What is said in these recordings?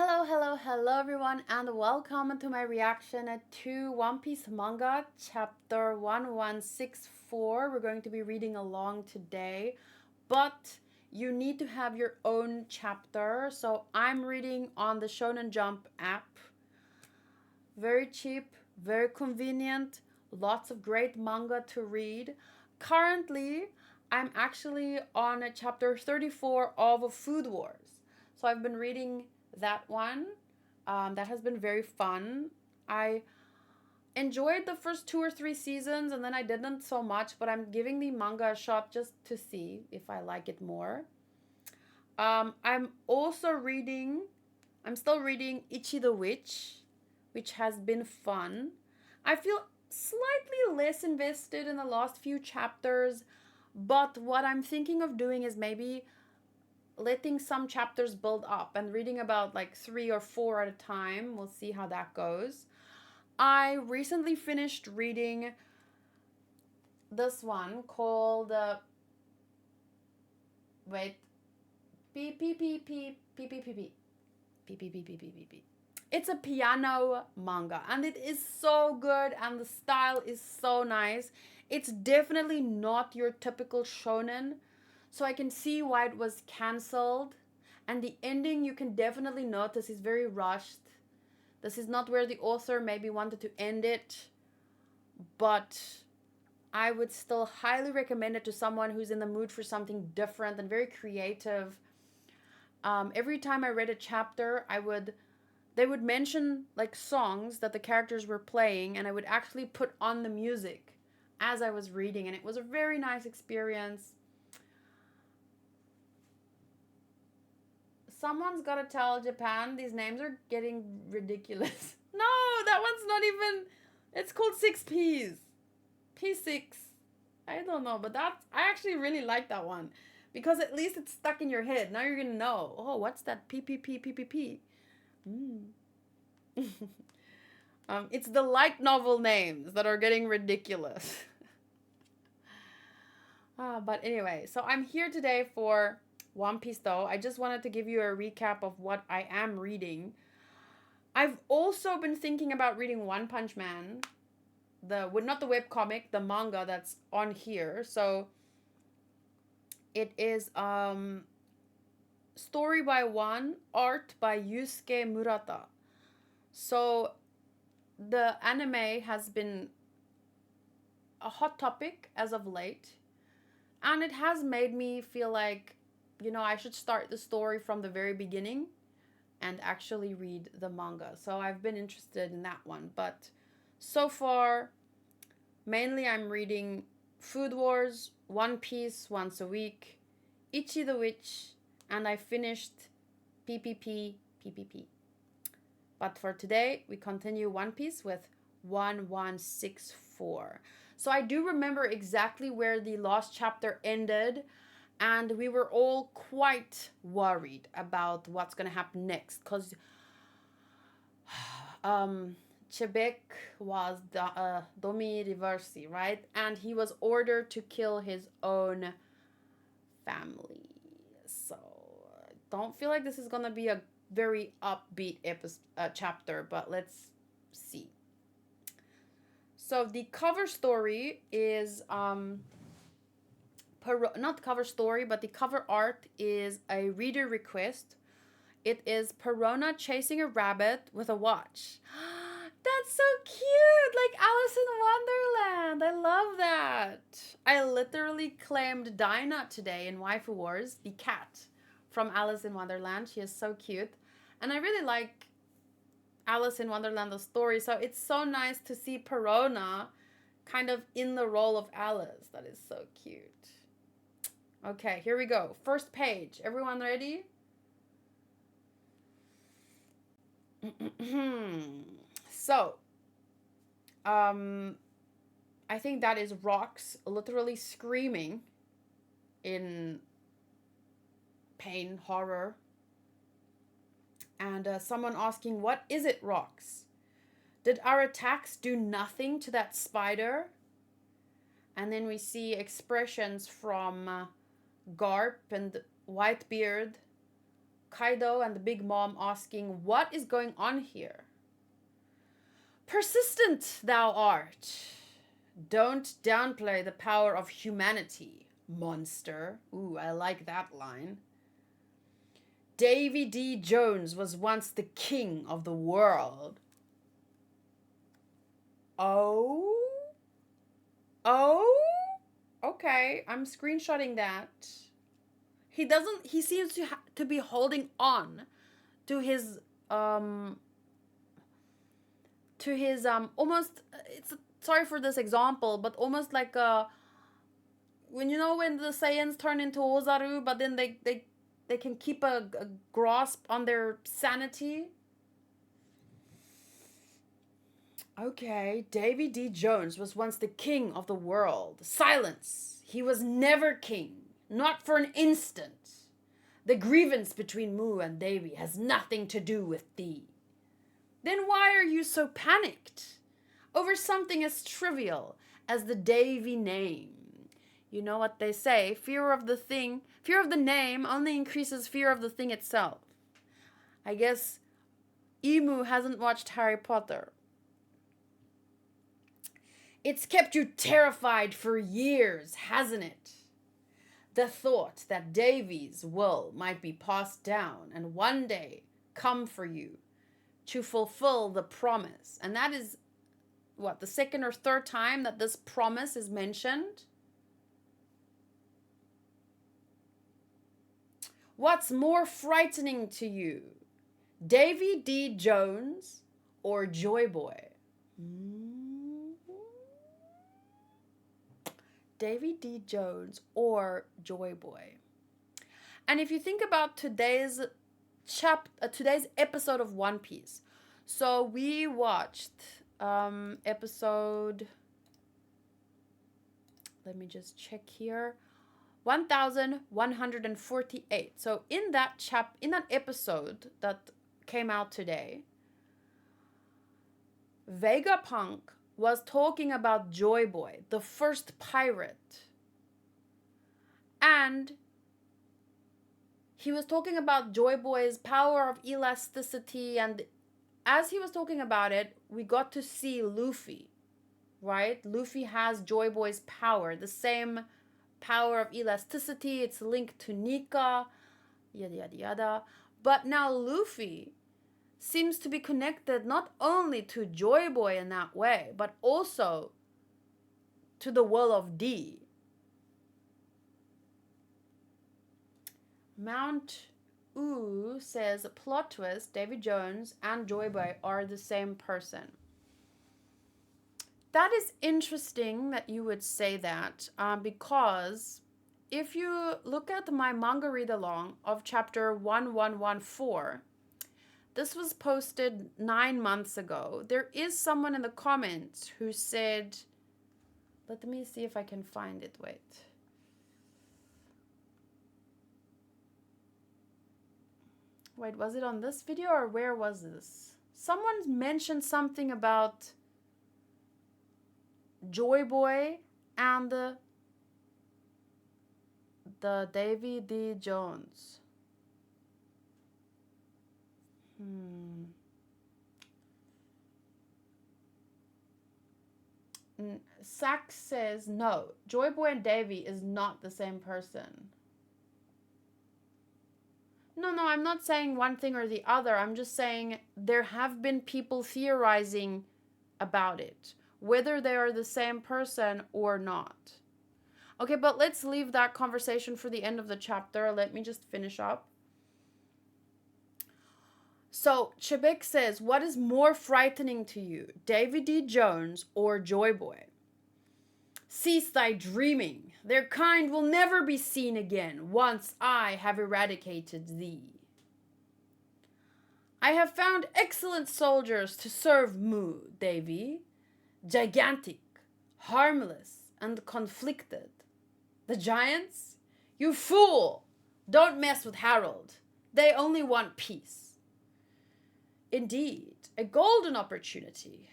Hello everyone, and welcome to my reaction to One Piece manga chapter 1164. We're going to be reading along today, but you need to have your own chapter. So I'm reading on the Shonen Jump app. Very cheap, very convenient, lots of great manga to read. Currently, I'm actually on chapter 34 of Food Wars. So I've been reading that one. That has been very fun. I enjoyed the first 2 or 3 seasons and then I didn't so much, but I'm giving the manga a shot just to see if I like it more. I'm also reading, I'm still reading Ichi the Witch, which has been fun. I feel slightly less invested in the last few chapters, but what I'm thinking of doing is maybe letting some chapters build up and reading about like 3 or 4 at a time. We'll see how that goes. I recently finished reading this one called wait P P P P P P P P P P P P P P P. It's a piano manga and it is so good and the style is so nice. It's definitely not your typical shonen, so I can see why it was cancelled. And the ending, you can definitely notice, is very rushed. This is not where the author maybe wanted to end it, but I would still highly recommend it to someone who's in the mood for something different and very creative. Every time I read a chapter, they would mention like songs that the characters were playing, and I would actually put on the music as I was reading, and it was a very nice experience. Someone's gotta tell Japan these names are getting ridiculous. No, that one's not even. It's called Six P's. P6. I don't know, but I actually really like that one because at least it's stuck in your head. Now you're gonna know. Oh, what's that? PPP. Mm. It's the light novel names that are getting ridiculous. But anyway, so I'm here today for One Piece though. I just wanted to give you a recap of what I am reading. I've also been thinking about reading One Punch Man, not the webcomic, the manga that's on here. So it is story by one, art by Yusuke Murata. So the anime has been a hot topic as of late, and it has made me feel like, I should start the story from the very beginning and actually read the manga. So I've been interested in that one, but so far mainly I'm reading Food Wars, One Piece once a week, Ichi the Witch, and I finished PPP. But for today, we continue One Piece with 1164. So I do remember exactly where the last chapter ended, and we were all quite worried about what's going to happen next, because Chebek was the Domi Reversi, right? And he was ordered to kill his own family. So I don't feel like this is going to be a very upbeat chapter, but let's see. So the cover story is not cover story, but the cover art is a reader request. It is Perona chasing a rabbit with a watch. That's so cute, like Alice in Wonderland. I love that. I literally claimed Dinah today in Waifu Wars, the cat from Alice in Wonderland. She is so cute. And I really like Alice in Wonderland, the story. So it's so nice to see Perona kind of in the role of Alice. That is so cute. Okay, here we go. First page. Everyone ready? So, I think that is Rox literally screaming in pain, horror. And someone asking, what is it, Rox? Did our attacks do nothing to that spider? And then we see expressions from Garp and Whitebeard Kaido and the Big Mom asking, what is going on here? Persistent thou art. Don't downplay the power of humanity, monster. Ooh, I like that line. Davy D. Jones was once the king of the world. Oh? Okay, I'm screenshotting that. He seems to be holding on to his almost, it's, sorry for this example, but almost like when the Saiyans turn into Ozaru, but then they can keep a grasp on their sanity. Okay, Davy D. Jones was once the king of the world. Silence! He was never king. Not for an instant. The grievance between Mu and Davy has nothing to do with thee. Then why are you so panicked over something as trivial as the Davy name? You know what they say, fear of the name only increases fear of the thing itself. I guess Emu hasn't watched Harry Potter. It's kept you terrified for years, hasn't it? The thought that Davy's will might be passed down and one day come for you to fulfill the promise. And that is, the second or third time that this promise is mentioned? What's more frightening to you? Davy D. Jones or Joy Boy? Davy D. Jones or Joy Boy. And if you think about today's episode of One Piece, so we watched episode, let me just check here, 1148. So in that episode that came out today, Vegapunk was talking about Joy Boy, the first pirate. And he was talking about Joy Boy's power of elasticity, and as he was talking about it, we got to see Luffy, right? Luffy has Joy Boy's power, the same power of elasticity. It's linked to Nika, yada yada yada. But now Luffy seems to be connected not only to Joy Boy in that way, but also to the will of D. Mount Ooh says, plot twist, Davy Jones and Joy Boy are the same person. That is interesting that you would say that, because if you look at my manga read-along of chapter 1114, this was posted 9 months ago. There is someone in the comments who said, let me see if I can find it, wait. Wait, was it on this video or where was this? Someone mentioned something about Joy Boy and the Davy D. Jones. Sax says, no, Joy Boy and Davy is not the same person. No, I'm not saying one thing or the other. I'm just saying there have been people theorizing about it, whether they are the same person or not. Okay, but let's leave that conversation for the end of the chapter. Let me just finish up. So, Chebek says, what is more frightening to you, Davy D. Jones or Joy Boy? Cease thy dreaming. Their kind will never be seen again once I have eradicated thee. I have found excellent soldiers to serve Mu, Davy. Gigantic, harmless, and conflicted. The giants? You fool! Don't mess with Harold. They only want peace. Indeed, a golden opportunity.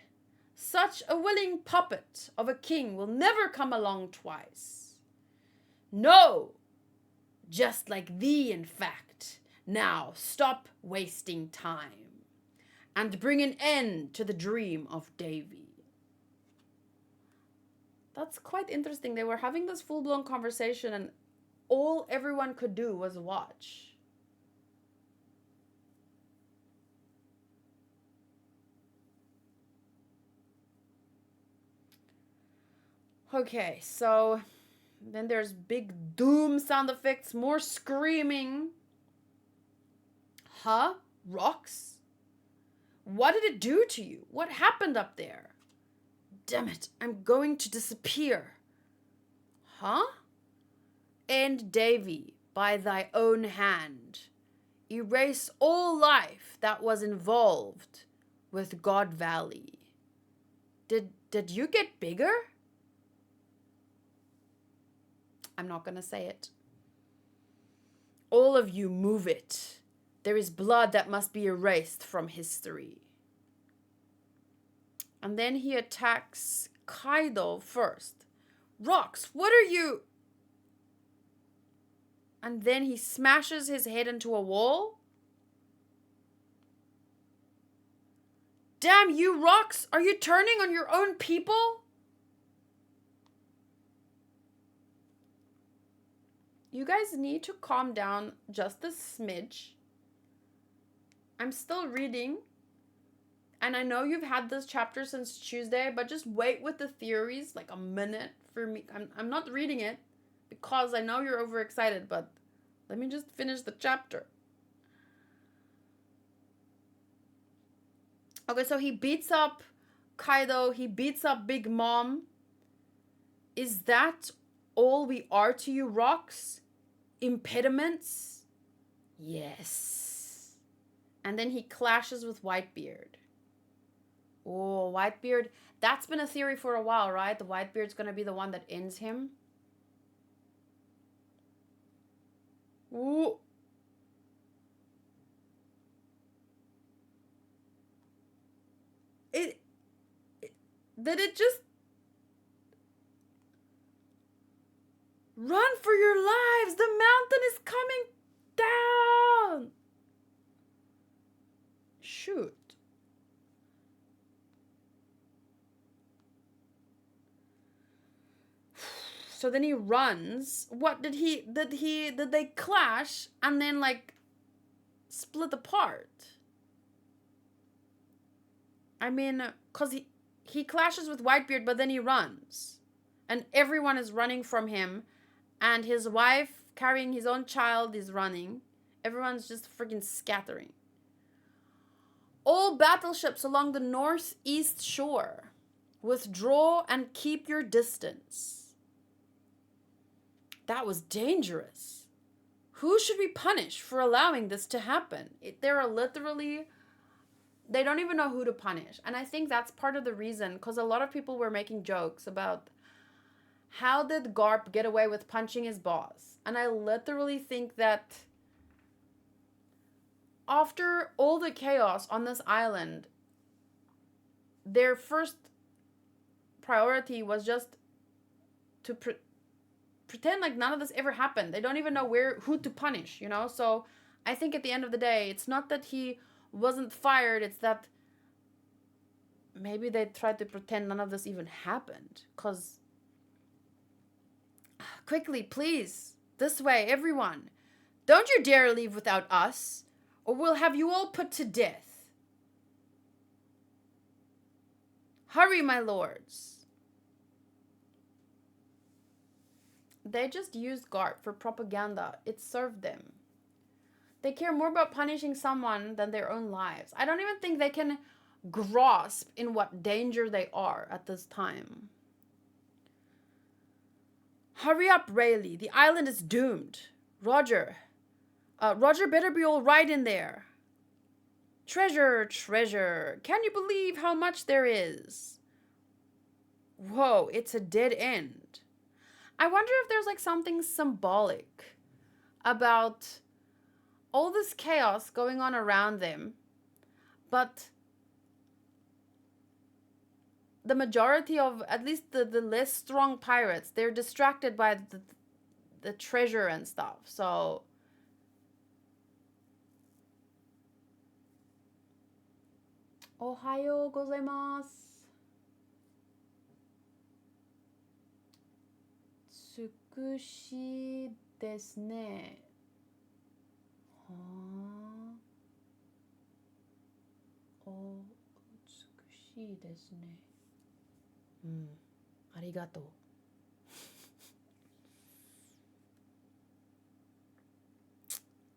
Such a willing puppet of a king will never come along twice. No! Just like thee, in fact. Now, stop wasting time and bring an end to the dream of Davy. That's quite interesting. They were having this full-blown conversation and all everyone could do was watch. Okay, so then there's big doom sound effects, more screaming. Huh? Rocks? What did it do to you? What happened up there? Damn it, I'm going to disappear. Huh? End Davy by thy own hand. Erase all life that was involved with God Valley. Did you get bigger? I'm not gonna say it. All of you move it. There is blood that must be erased from history. And then he attacks Kaido first. Rocks, what are you? And then he smashes his head into a wall. Damn you, Rocks! Are you turning on your own people? You guys need to calm down just a smidge. I'm still reading. And I know you've had this chapter since Tuesday, but just wait with the theories like a minute for me. I'm not reading it because I know you're overexcited, but let me just finish the chapter. Okay, so he beats up Kaido. He beats up Big Mom. Is that all we are to you, Rocks? Impediments? Yes. And then he clashes with Whitebeard. Oh, Whitebeard. That's been a theory for a while, right? The Whitebeard's going to be the one that ends him. Ooh. Did it just run for your lives? The mountain is coming down. Shoot. So then he runs. What did they clash and then like split apart? I mean, cause he clashes with Whitebeard, but then he runs. And everyone is running from him. And his wife, carrying his own child, is running. Everyone's just freaking scattering. All battleships along the northeast shore. Withdraw and keep your distance. That was dangerous. Who should we punish for allowing this to happen? There are literally... They don't even know who to punish. And I think that's part of the reason, because a lot of people were making jokes about how did Garp get away with punching his boss? And I literally think that after all the chaos on this island, their first priority was just to pretend like none of this ever happened. They don't even know who to punish, you know? So I think at the end of the day, it's not that he wasn't fired, it's that maybe they tried to pretend none of this even happened. Because, quickly, please, this way, everyone. Don't you dare leave without us, or we'll have you all put to death. Hurry, my lords. They just used Garp for propaganda. It served them. They care more about punishing someone than their own lives. I don't even think they can grasp in what danger they are at this time. Hurry up, Rayleigh. The island is doomed. Roger. Roger better be all right in there. Treasure, treasure. Can you believe how much there is? Whoa, it's a dead end. I wonder if there's like something symbolic about all this chaos going on around them, but the majority of, at least the less strong pirates, they're distracted by the treasure and stuff. So Ohayo gozaimasu. Tsukushi desu ne. はあ、お美しいですね。うん、ありがとう。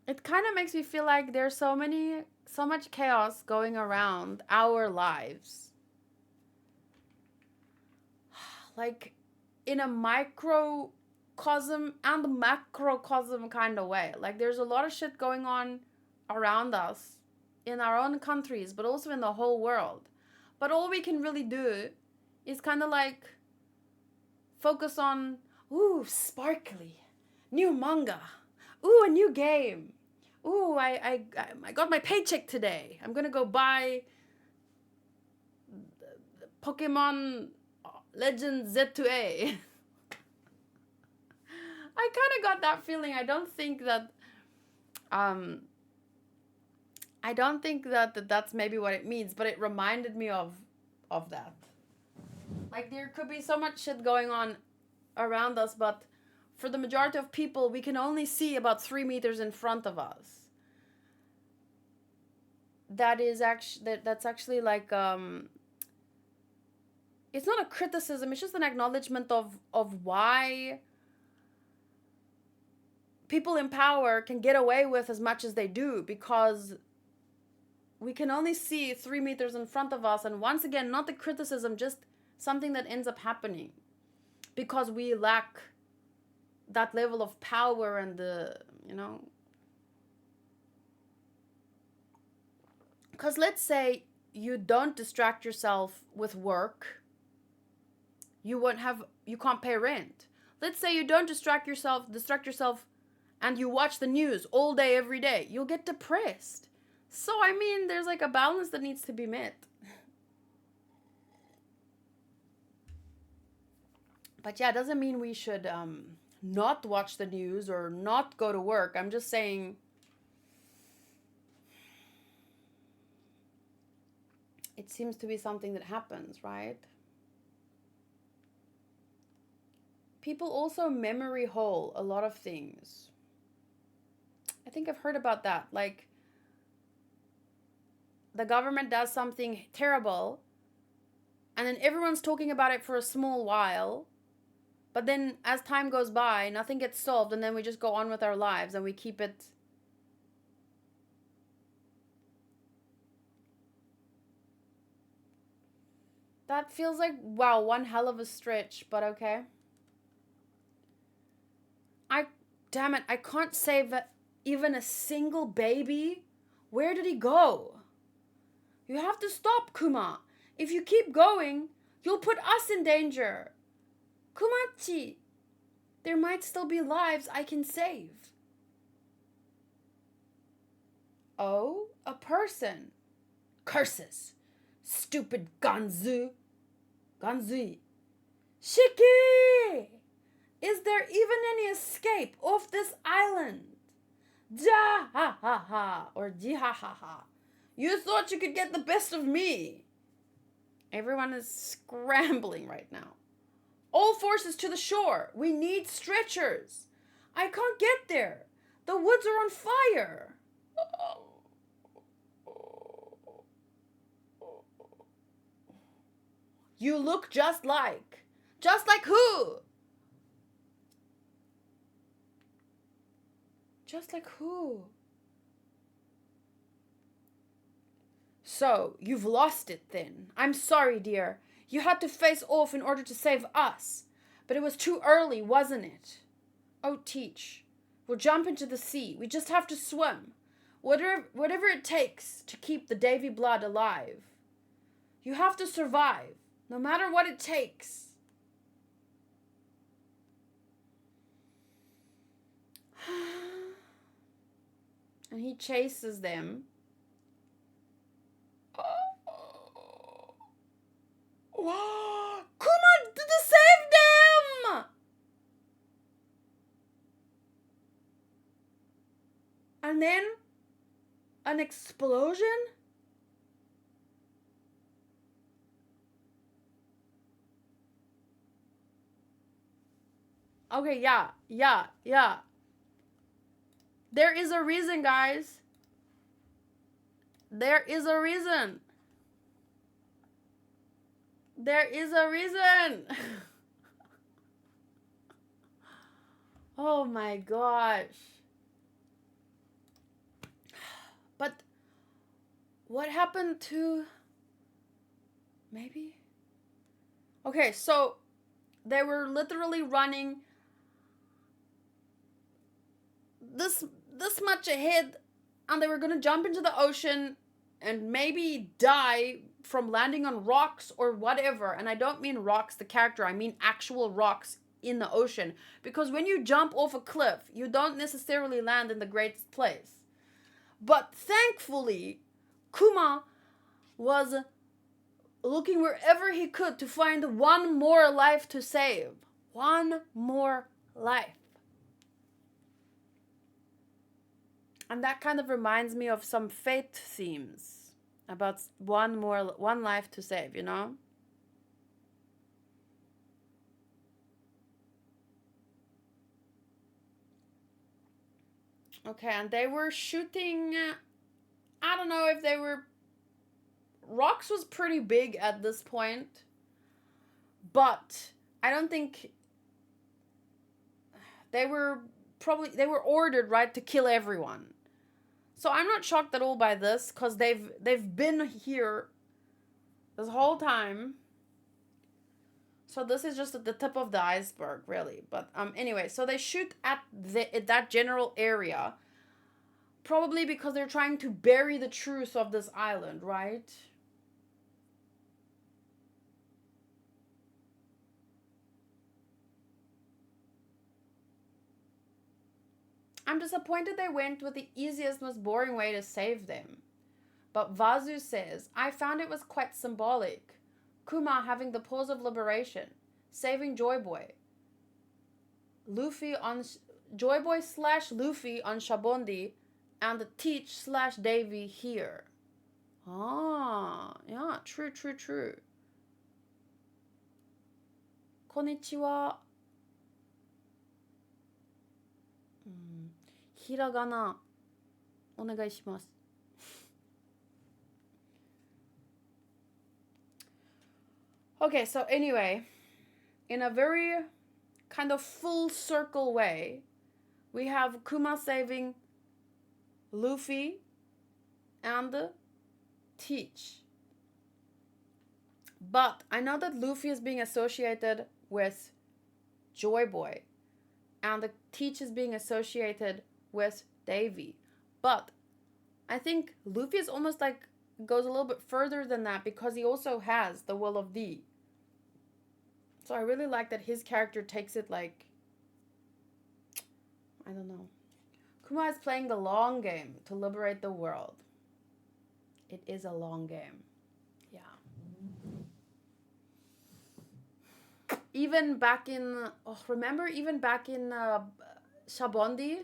It kind of makes me feel like there's so much chaos going around our lives. Like in a microcosm and macrocosm kind of way. Like there's a lot of shit going on around us in our own countries, but also in the whole world. But all we can really do is kind of like focus on, ooh, sparkly, new manga, ooh, a new game, ooh, I got my paycheck today. I'm gonna go buy Pokemon Legends Z2A. I kind of got that feeling. I don't think that that's maybe what it means, but it reminded me of that. Like there could be so much shit going on around us, but for the majority of people, we can only see about 3 meters in front of us. That's actually like it's not a criticism, it's just an acknowledgement of why people in power can get away with as much as they do, because we can only see 3 meters in front of us. And once again, not the criticism, just something that ends up happening because we lack that level of power and because let's say you don't distract yourself with work, you can't pay rent. Let's say you don't distract yourself and you watch the news all day every day, you'll get depressed. So I mean, there's like a balance that needs to be met. But yeah, it doesn't mean we should not watch the news or not go to work. I'm just saying it seems to be something that happens, right? People also memory hole a lot of things. I think I've heard about that. Like, the government does something terrible, and then everyone's talking about it for a small while, but then as time goes by, nothing gets solved, and then we just go on with our lives and we keep it. That feels like, wow, one hell of a stretch, but okay. Damn it, I can't save even a single baby. Where did he go? You have to stop, Kuma. If you keep going, you'll put us in danger. Kumachi, there might still be lives I can save. Oh, a person. Curses. Stupid Ganzui. Shiki! Is there even any escape off this island? Ja ha ha ha, or ji ha ha ha. You thought you could get the best of me. Everyone is scrambling right now. All forces to the shore. We need stretchers. I can't get there. The woods are on fire. You look just like who? Just like who? So, you've lost it then. I'm sorry, dear. You had to face off in order to save us. But it was too early, wasn't it? Oh, Teach. We'll jump into the sea. We just have to swim. Whatever it takes to keep the Davy blood alive. You have to survive, no matter what it takes. And he chases them. Kuma saved them! And then an explosion? Okay, yeah. There is a reason, guys. There is a reason. There is a reason. Oh my gosh. But what happened to... Maybe? Okay, so they were literally running this much ahead, and they were gonna jump into the ocean and maybe die from landing on rocks or whatever. And I don't mean rocks, the character, I mean actual rocks in the ocean. Because when you jump off a cliff, you don't necessarily land in the greatest place. But thankfully, Kuma was looking wherever he could to find one more life to save. One more life. And that kind of reminds me of some Fate themes about one life to save, you know? Okay, and they were shooting, I don't know if they were... Rocks was pretty big at this point, but I don't think they were ordered, right, to kill everyone. So I'm not shocked at all by this, because they've been here this whole time. So this is just at the tip of the iceberg, really. But anyway, so they shoot at that general area, probably because they're trying to bury the truth of this island, right? I'm disappointed they went with the easiest, most boring way to save them. But Vazu says, I found it was quite symbolic. Kuma having the pose of liberation, saving Joy Boy. Joy Boy / Luffy on Shabondi, and the Teach / Davy here. Ah, yeah, true. Konnichiwa. Hiragana, お願いします. Okay, so anyway, in a very kind of full circle way, we have Kuma saving Luffy and Teach. But I know that Luffy is being associated with Joy Boy, and the Teach is being associated with Davy. But I think Luffy is almost like goes a little bit further than that, because he also has the will of D. So I really like that his character takes it like, I don't know. Kuma is playing the long game to liberate the world. It is a long game. Yeah. Even back in, remember even back in Shabondi?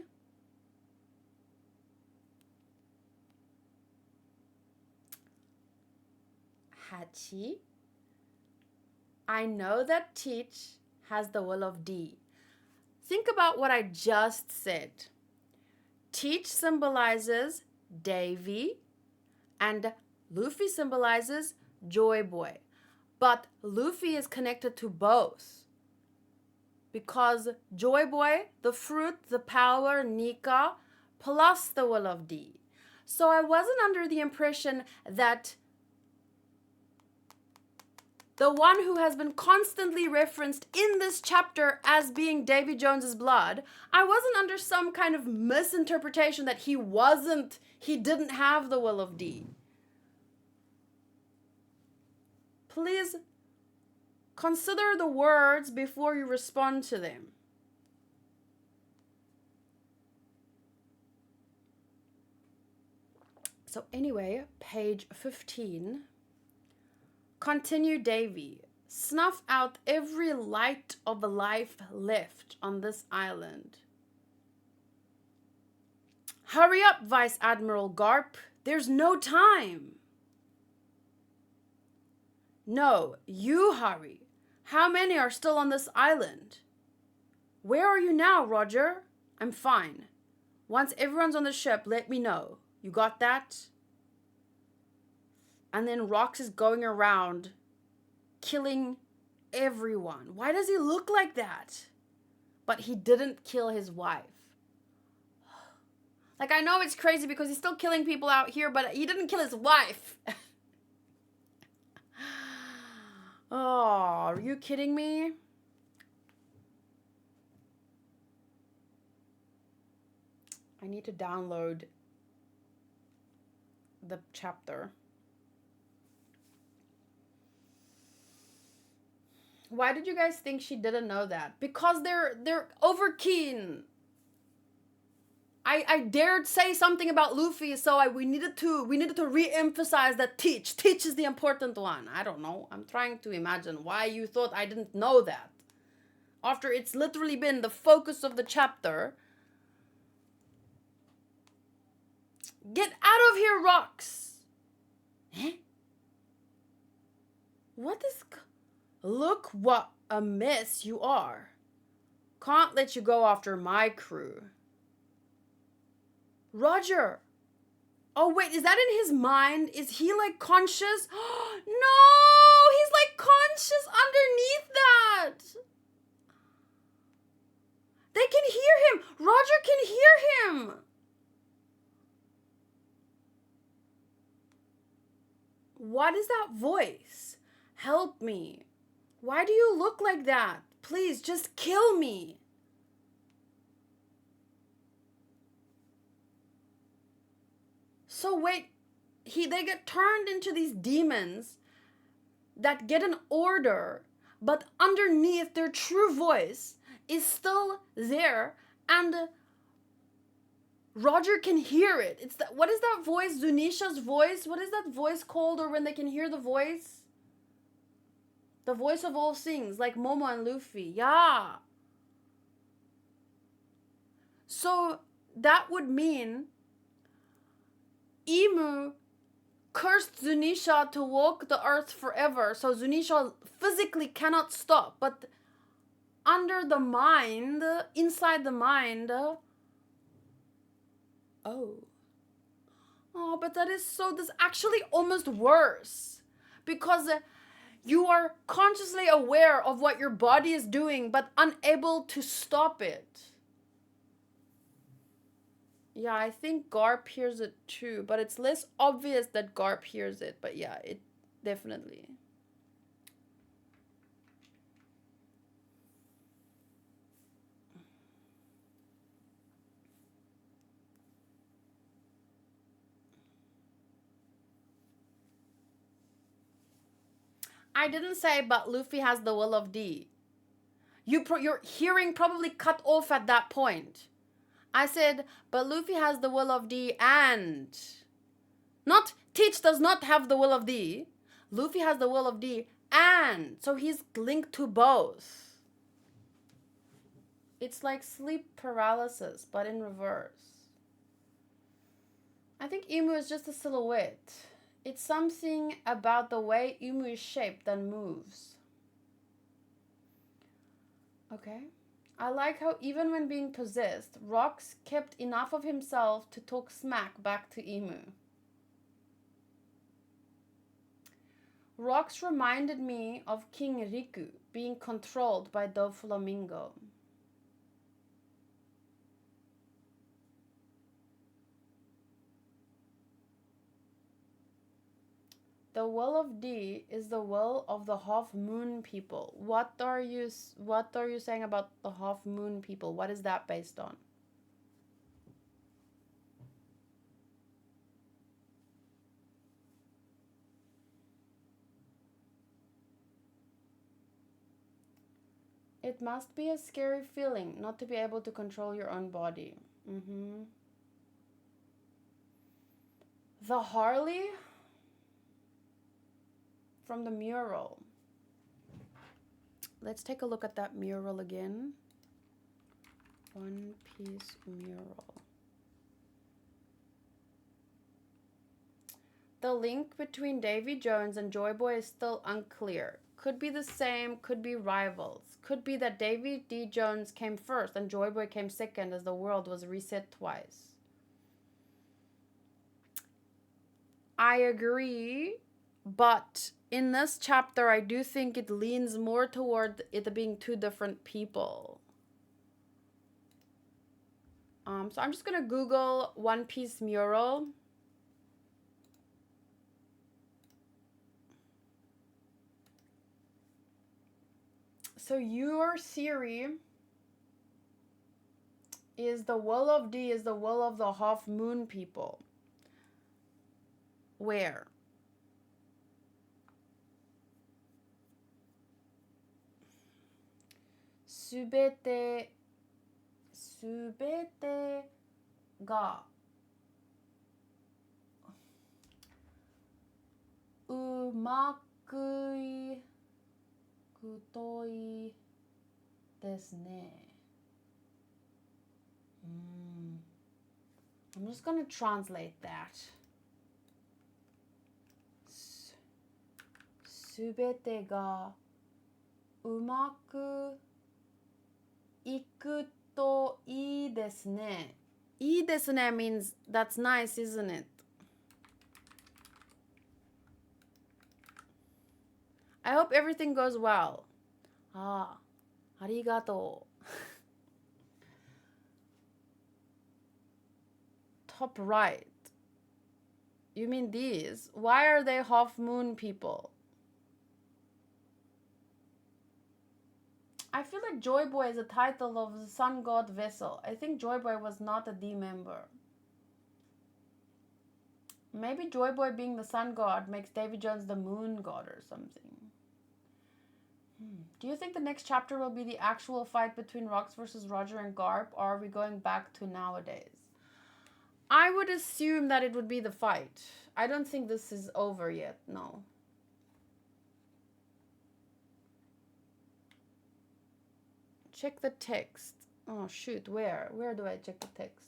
Hachi? I know that Teach has the will of D. Think about what I just said. Teach symbolizes Davy, and Luffy symbolizes Joy Boy. But Luffy is connected to both, because Joy Boy, the fruit, the power, Nika, plus the will of D. So I wasn't under the impression that the one who has been constantly referenced in this chapter as being Davy Jones's blood, I wasn't under some kind of misinterpretation that he didn't have the will of D. Please consider the words before you respond to them. So anyway, page 15. Continue, Davy. Snuff out every light of life left on this island. Hurry up, Vice Admiral Garp. There's no time. No, you hurry. How many are still on this island? Where are you now, Roger? I'm fine. Once everyone's on the ship, let me know. You got that? And then Rox is going around killing everyone. Why does he look like that? But he didn't kill his wife. Like, I know it's crazy because he's still killing people out here, but he didn't kill his wife. Oh, are you kidding me? I need to download the chapter. Why did you guys think she didn't know that? Because they're over keen. I dared say something about Luffy, so we needed to re-emphasize that Teach is the important one. I don't know. I'm trying to imagine why you thought I didn't know that. After it's literally been the focus of the chapter. Get out of here, Rox! Eh? What is... Look what a mess you are. Can't let you go after my crew. Roger! Oh wait, is that in his mind? Is he like conscious? No! He's like conscious underneath that! They can hear him! Roger can hear him! What is that voice? Help me. Why do you look like that? Please, just kill me. So wait, they get turned into these demons that get an order, but underneath their true voice is still there, and Roger can hear it. It's that. What is that voice? Zunisha's voice? What is that voice called, or when they can hear the voice? The voice of all things, like Momo and Luffy. Yeah. So that would mean Imu cursed Zunisha to walk the earth forever. So Zunisha physically cannot stop. But under the mind, inside the mind... Oh, but that is so... That's actually almost worse. Because... you are consciously aware of what your body is doing, but unable to stop it. Yeah, I think Garp hears it too, but it's less obvious that Garp hears it. But yeah, it definitely. I didn't say, but Luffy has the will of D. Your hearing probably cut off at that point. I said, but Luffy has the will of D and... Not, Teach does not have the will of D. Luffy has the will of D and... So he's linked to both. It's like sleep paralysis, but in reverse. I think Imu is just a silhouette. It's something about the way Imu is shaped and moves. Okay. I like how even when being possessed, Rox kept enough of himself to talk smack back to Imu. Rox reminded me of King Riku being controlled by Doflamingo. The will of D is the will of the half moon people. What are you saying about the half moon people? What is that based on? It must be a scary feeling not to be able to control your own body. The Harley from the mural. Let's take a look at that mural again. One Piece mural. The link between Davy Jones and Joy Boy is still unclear. could be the same, could be rivals. Could be that Davy D. Jones came first and Joy Boy came second as the world was reset twice. I agree, but in this chapter, I do think it leans more toward it being two different people. So I'm just gonna Google One Piece mural. So your theory is the will of D is the will of the half moon people. Where? Subete ga umakui kutoi desu ne. I'm just gonna translate that. Subete ga umaku iku to ii desu ne. Ii desu ne means that's nice, isn't it? I hope everything goes well. Arigato. Top right. You mean these? Why are they half moon people? I feel like Joy Boy is a title of the sun god vessel. I think Joy Boy was not a D member. Maybe Joy Boy being the sun god makes Davy Jones the moon god or something. Do you think the next chapter will be the actual fight between Rox versus Roger and Garp, or are we going back to nowadays? I would assume that it would be the fight. I don't think this is over yet, no. Check the text. Oh, shoot, where? Where do I check the text?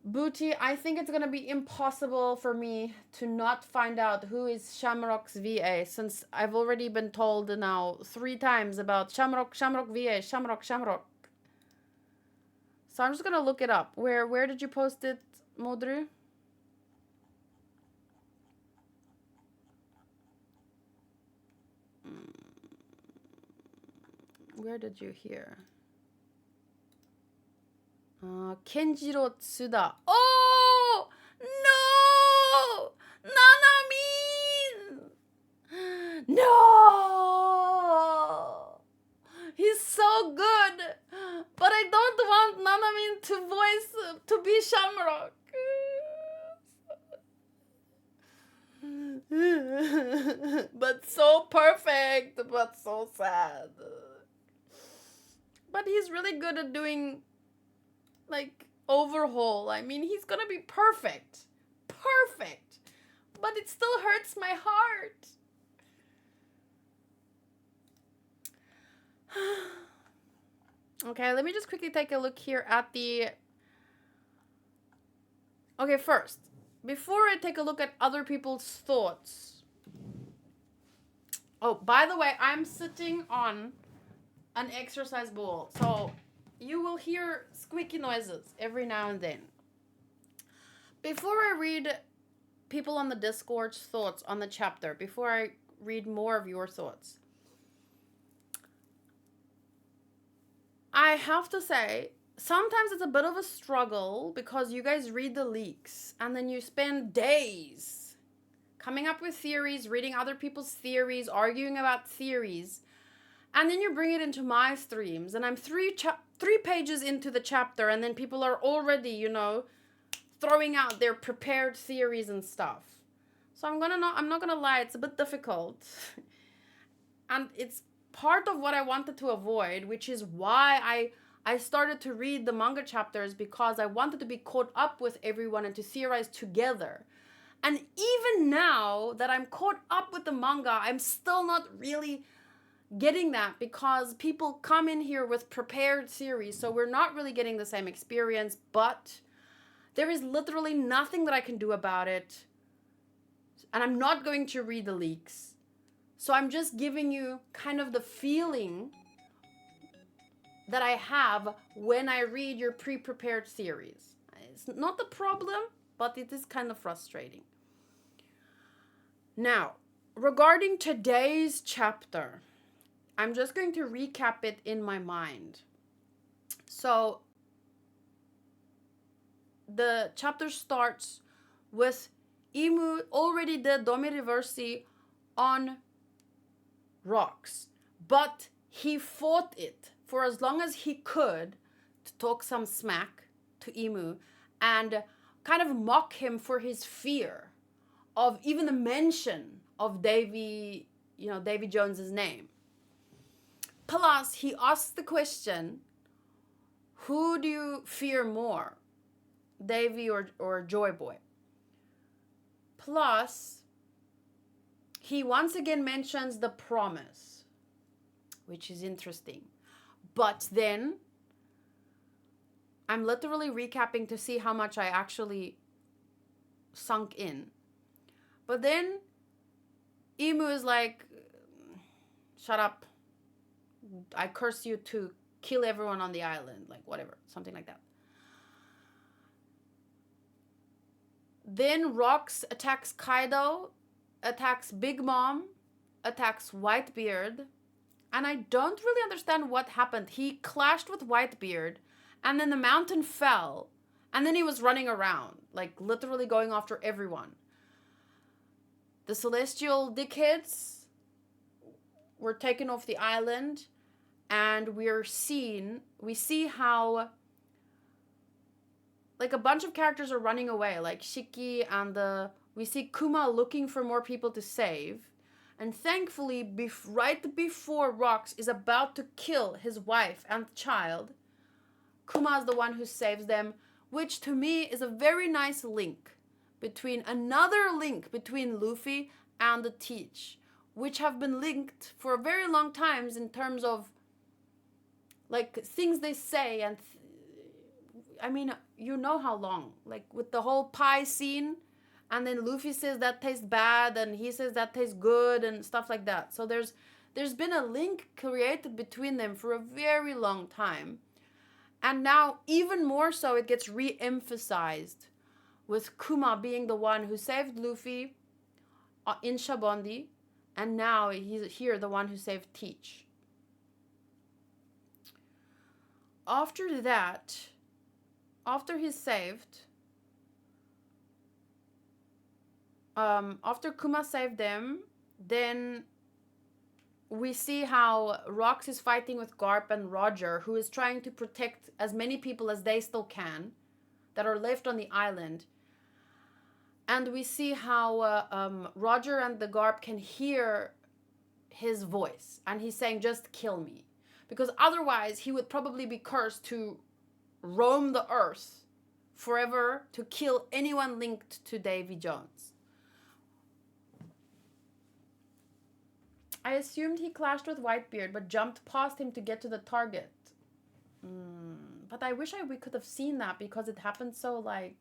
Booty, I think it's gonna be impossible for me to not find out who is Shamrock's VA, since I've already been told now 3 times about Shamrock VA, Shamrock. So I'm just gonna look it up. Where did you post it, Modru? Where did you hear? Kenjiro Tsuda. Oh! No! Nanamin! No! He's so good! But I don't want Nanamin to be Shamrock. But so perfect, but so sad. But he's really good at doing, like, overhaul. I mean, he's gonna be perfect. Perfect. But it still hurts my heart. Okay, let me just quickly take a look here at the... Okay, first, before I take a look at other people's thoughts... Oh, by the way, I'm sitting on an exercise ball, so you will hear squeaky noises every now and then. Before I read people on the Discord's thoughts on the chapter, before I read more of your thoughts, I have to say, sometimes it's a bit of a struggle because you guys read the leaks and then you spend days coming up with theories, reading other people's theories, arguing about theories, and then you bring it into my streams and I'm three pages into the chapter and then people are already, you know, throwing out their prepared theories and stuff. So I'm not gonna lie, it's a bit difficult. And it's part of what I wanted to avoid, which is why I started to read the manga chapters, because I wanted to be caught up with everyone and to theorize together. And even now that I'm caught up with the manga, I'm still not really getting that, because people come in here with prepared theories, so we're not really getting the same experience, but there is literally nothing that I can do about it. and I'm not going to read the leaks. So I'm just giving you kind of the feeling that I have when I read your pre-prepared series. It's not the problem, but it is kind of frustrating. Now, regarding today's chapter, I'm just going to recap it in my mind. So, the chapter starts with Imu already did Domi Reversi on rocks, but he fought it for as long as he could to talk some smack to Imu and kind of mock him for his fear of even the mention of Davy Jones's name. Plus, he asks the question, who do you fear more, Davy or Joy Boy? Plus, he once again mentions the promise, which is interesting. But then, I'm literally recapping to see how much I actually sunk in. But then, Imu is like, shut up. I curse you to kill everyone on the island. Like, whatever. Something like that. Then Rox attacks Kaido, attacks Big Mom, attacks Whitebeard. And I don't really understand what happened. He clashed with Whitebeard, and then the mountain fell. And then he was running around, like literally going after everyone. The Celestial dickheads were taken off the island, and we see how like a bunch of characters are running away, like Shiki and we see Kuma looking for more people to save. And thankfully, right before Rox is about to kill his wife and child, Kuma is the one who saves them, which to me is a very nice link between Luffy and the Teach, which have been linked for a very long time in terms of like things they say. And I mean, you know how long, like with the whole pie scene, and then Luffy says that tastes bad and he says that tastes good and stuff like that. So there's been a link created between them for a very long time. And now even more so it gets re-emphasized with Kuma being the one who saved Luffy in Shabondi, and now he's here the one who saved Teach. After that, after he's saved, after Kuma saved them, then we see how Rox is fighting with Garp and Roger, who is trying to protect as many people as they still can that are left on the island. And we see how Roger and the Garp can hear his voice, and he's saying, just kill me. Because otherwise he would probably be cursed to roam the earth forever to kill anyone linked to Davy Jones. I assumed he clashed with Whitebeard, but jumped past him to get to the target. But I wish we could have seen that, because it happened so like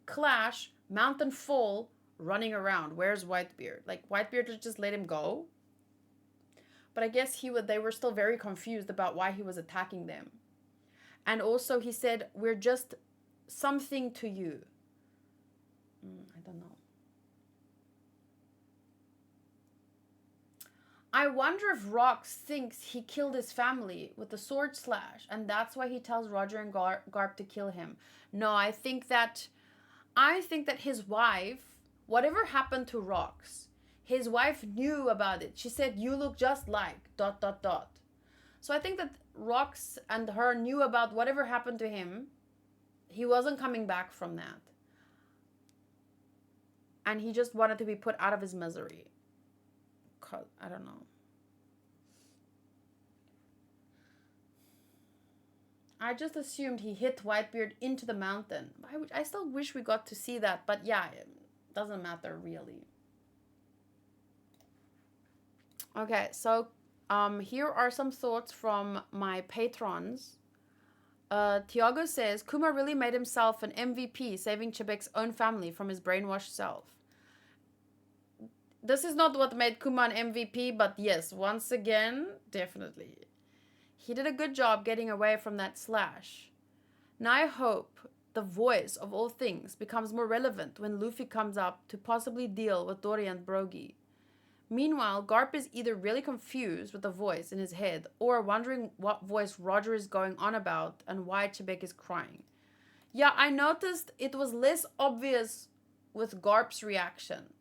clash, mountain fall, running around. Where's Whitebeard? Like Whitebeard just let him go. But I guess they were still very confused about why he was attacking them. And also he said, we're just something to you. I don't know. I wonder if Rox thinks he killed his family with the sword slash, and that's why he tells Roger and Garp to kill him. No, I think that his wife, whatever happened to Rox, his wife knew about it. She said, you look just like ... So I think that Rox and her knew about whatever happened to him. He wasn't coming back from that. And he just wanted to be put out of his misery. I don't know. I just assumed he hit Whitebeard into the mountain. I still wish we got to see that, but yeah, it doesn't matter really. Okay, so here are some thoughts from my patrons. Tiago says, Kuma really made himself an MVP, saving Chebek's own family from his brainwashed self. This is not what made Kuma an MVP, but yes, once again, definitely. He did a good job getting away from that slash. Now I hope the voice of all things becomes more relevant when Luffy comes up to possibly deal with Dory and Brogy. Meanwhile, Garp is either really confused with the voice in his head or wondering what voice Roger is going on about and why Chebek is crying. Yeah, I noticed it was less obvious with Garp's reaction.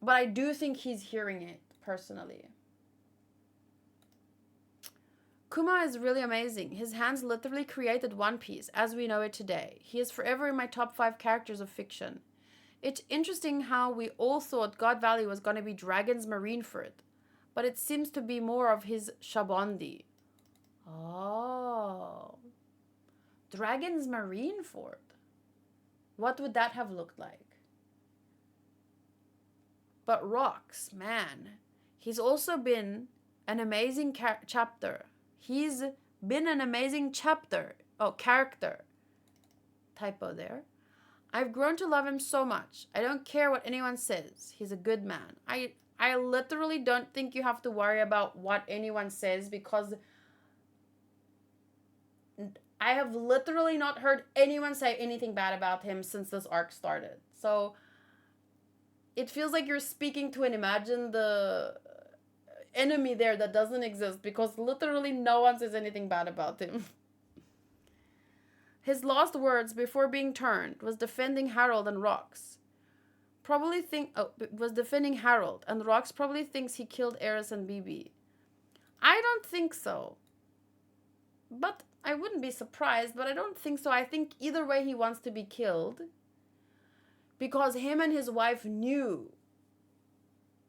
But I do think he's hearing it, personally. Kuma is really amazing. His hands literally created One Piece as we know it today. He is forever in my top 5 characters of fiction. It's interesting how we all thought God Valley was going to be Dragon's Marine for it, but it seems to be more of his Shabondi. Oh. Dragon's Marine Fort. What would that have looked like? But Rocks, man, he's also been an amazing chapter. He's been an amazing chapter. Oh, character. Typo there. I've grown to love him so much. I don't care what anyone says. He's a good man. I literally don't think you have to worry about what anyone says because I have literally not heard anyone say anything bad about him since this arc started. So it feels like you're speaking to an imagined enemy there that doesn't exist because literally no one says anything bad about him. His last words before being turned was defending Harold and Rocks. Was defending Harold, and Rocks probably thinks he killed Eris and BB. I don't think so. But I wouldn't be surprised, but I don't think so. I think either way he wants to be killed. Because him and his wife knew.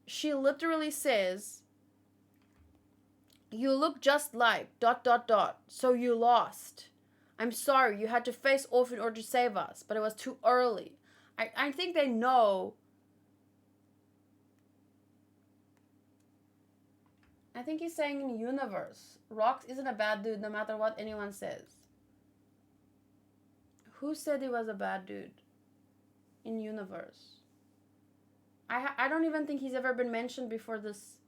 She literally says, "You look just like ... so you lost. I'm sorry, you had to face off in order to save us, but it was too early." I think they know. I think he's saying in universe, Rocks isn't a bad dude no matter what anyone says. Who said he was a bad dude in universe? I don't even think he's ever been mentioned before this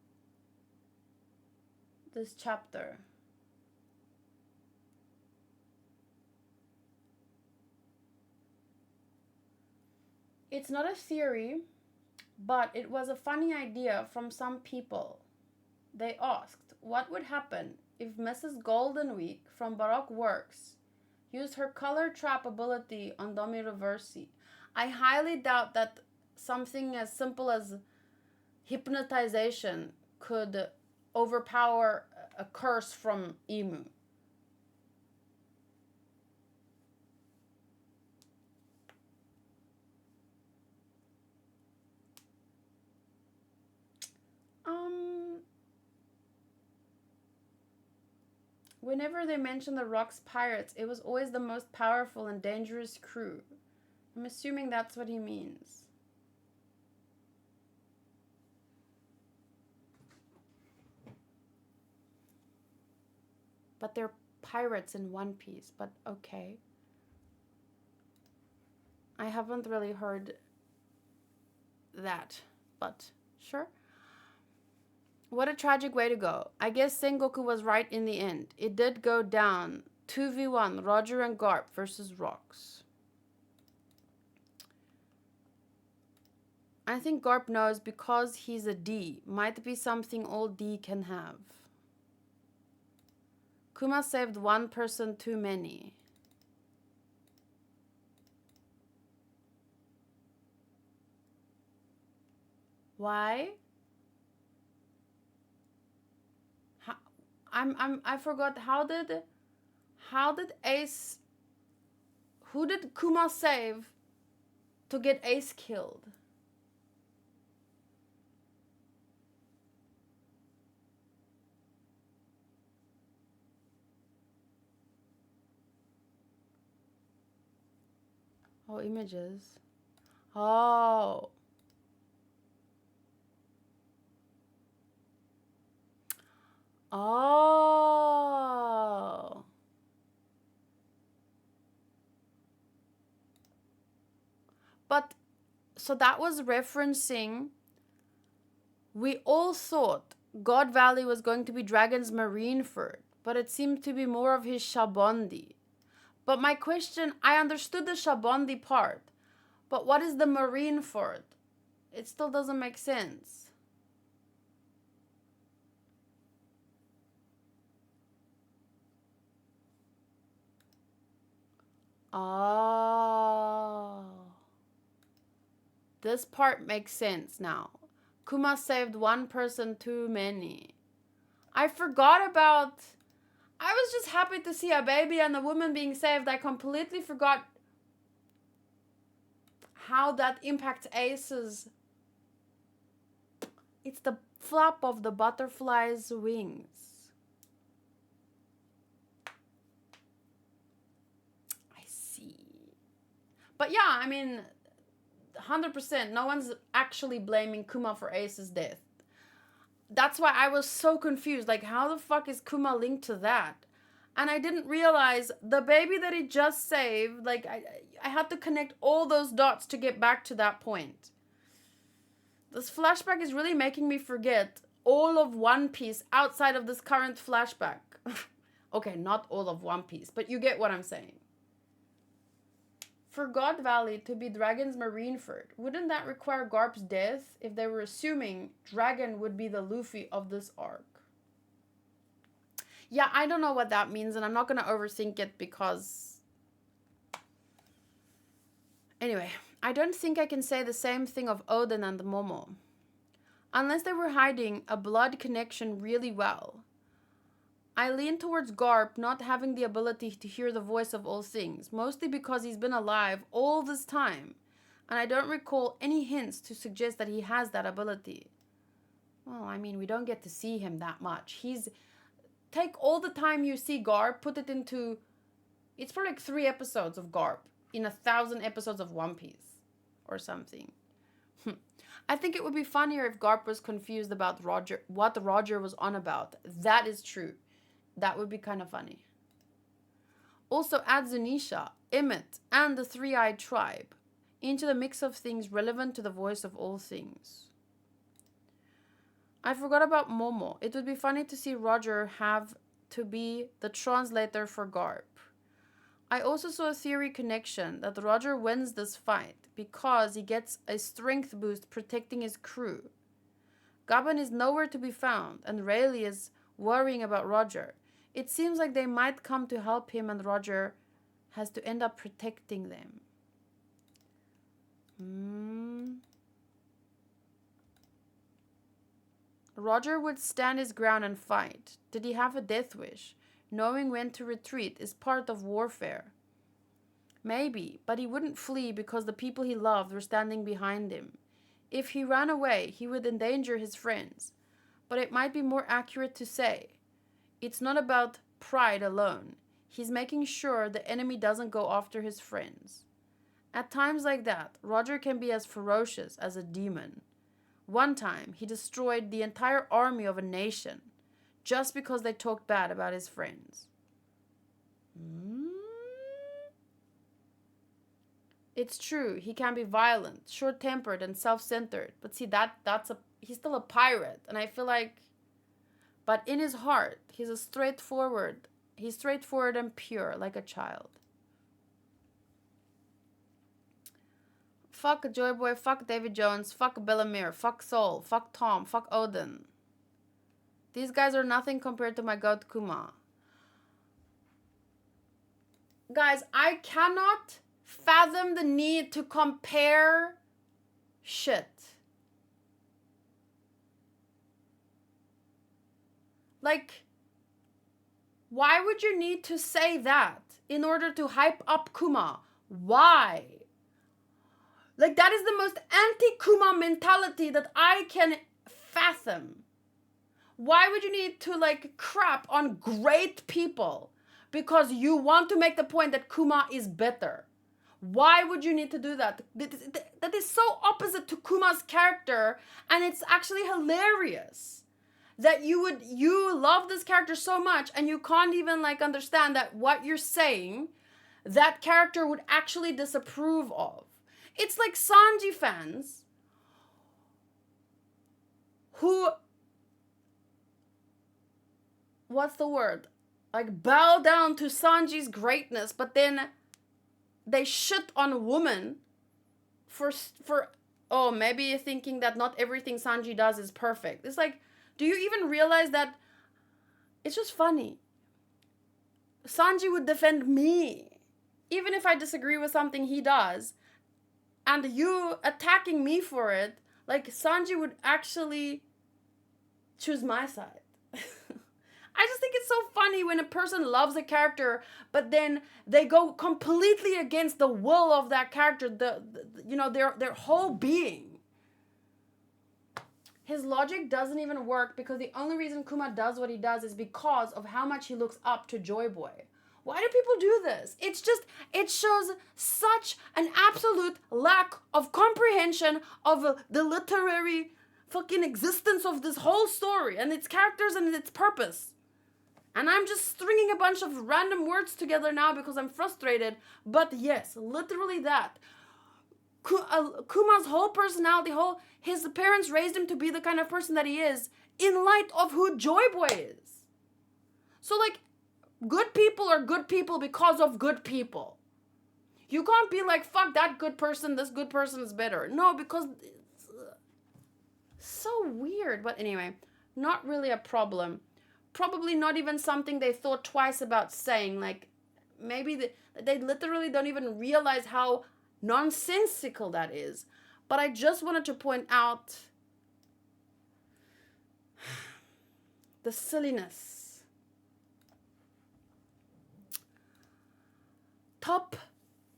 chapter. It's not a theory, but it was a funny idea from some people. They asked, what would happen if Mrs. Goldenweek from Baroque Works used her color trap ability on Domi Reversi? I highly doubt that something as simple as hypnotization could overpower a curse from Emu. Whenever they mention the Rock's pirates, it was always the most powerful and dangerous crew. I'm assuming that's what he means. But they're pirates in One Piece, but okay. I haven't really heard that, but sure. What a tragic way to go. I guess Sengoku was right in the end. It did go down 2v1, Roger and Garp versus Rocks. I think Garp knows because he's a D. Might be something all D can have. Kuma saved one person too many. Why? I forgot. How did Ace, who did Kuma save to get Ace killed? Oh, images. Oh. Oh. But So that was referencing, we all thought God Valley was going to be Dragon's Marineford, but it seemed to be more of his Shabondi. But my question, I understood the Shabondi part, but what is the Marineford? It still doesn't make sense. Oh. This part makes sense now. Kuma saved one person too many. I forgot about... I was just happy to see a baby and a woman being saved. I completely forgot how that impacts Ace's... It's the flap of the butterfly's wings. I see. But yeah, I mean, 100%, no one's actually blaming Kuma for Ace's death. That's why I was so confused. Like, how the fuck is Kuma linked to that? And I didn't realize the baby that he just saved, like, I had to connect all those dots to get back to that point. This flashback is really making me forget all of One Piece outside of this current flashback. Okay, not all of One Piece, but you get what I'm saying. For God Valley to be Dragon's Marineford, wouldn't that require Garp's death if they were assuming Dragon would be the Luffy of this arc? Yeah, I don't know what that means, and I'm not going to overthink it because... Anyway, I don't think I can say the same thing of Oden and Momo. Unless they were hiding a blood connection really well. I lean towards Garp not having the ability to hear the voice of all things, mostly because he's been alive all this time, and I don't recall any hints to suggest that he has that ability. Well, I mean, we don't get to see him that much. Take all the time you see Garp, put it into... It's for like 3 episodes of Garp in 1,000 episodes of One Piece or something. I think it would be funnier if Garp was confused about what Roger was on about. That is true. That would be kind of funny. Also add Zunisha, Emmett, and the Three-Eyed Tribe into the mix of things relevant to the voice of all things. I forgot about Momo. It would be funny to see Roger have to be the translator for Garp. I also saw a theory connection that Roger wins this fight because he gets a strength boost protecting his crew. Gaben is nowhere to be found, and Rayleigh is worrying about Roger. It seems like they might come to help him, and Roger has to end up protecting them. Roger would stand his ground and fight. Did he have a death wish? Knowing when to retreat is part of warfare. Maybe, but he wouldn't flee because the people he loved were standing behind him. If he ran away, he would endanger his friends. But it might be more accurate to say, it's not about pride alone. He's making sure the enemy doesn't go after his friends. At times like that, Roger can be as ferocious as a demon. One time, he destroyed the entire army of a nation just because they talked bad about his friends. It's true, he can be violent, short-tempered, and self-centered. But see, he's still a pirate, and I feel like... But in his heart, he's straightforward and pure, like a child. Fuck Joy Boy, fuck Davy Jones, fuck Bellamere, fuck Sol, fuck Tom, fuck Odin. These guys are nothing compared to my god Kuma. Guys, I cannot fathom the need to compare shit. Like, why would you need to say that in order to hype up Kuma? Why? Like, that is the most anti-Kuma mentality that I can fathom. Why would you need to, like, crap on great people because you want to make the point that Kuma is better? Why would you need to do that? That is so opposite to Kuma's character, and it's actually hilarious that you love this character so much and you can't even, like, understand that what you're saying, that character would actually disapprove of. It's like Sanji fans who, what's the word? Like bow down to Sanji's greatness, but then they shit on a woman for oh, maybe you're thinking that not everything Sanji does is perfect. It's like, do you even realize that it's just funny? Sanji would defend me, even if I disagree with something he does, and you attacking me for it, like Sanji would actually choose my side. I just think it's so funny when a person loves a character, but then they go completely against the will of that character, their whole being. His logic doesn't even work because the only reason Kuma does what he does is because of how much he looks up to Joy Boy. Why do people do this? It shows such an absolute lack of comprehension of the literary fucking existence of this whole story and its characters and its purpose. And I'm just stringing a bunch of random words together now because I'm frustrated. But yes, literally that. Kuma's whole personality, his parents raised him to be the kind of person that he is in light of who Joy Boy is. So like, good people are good people because of good people. You can't be like, fuck that good person, this good person is better. No, because it's so weird. But anyway, not really a problem. Probably not even something they thought twice about saying. Like, maybe they literally don't even realize how nonsensical that is. But I just wanted to point out the silliness. Top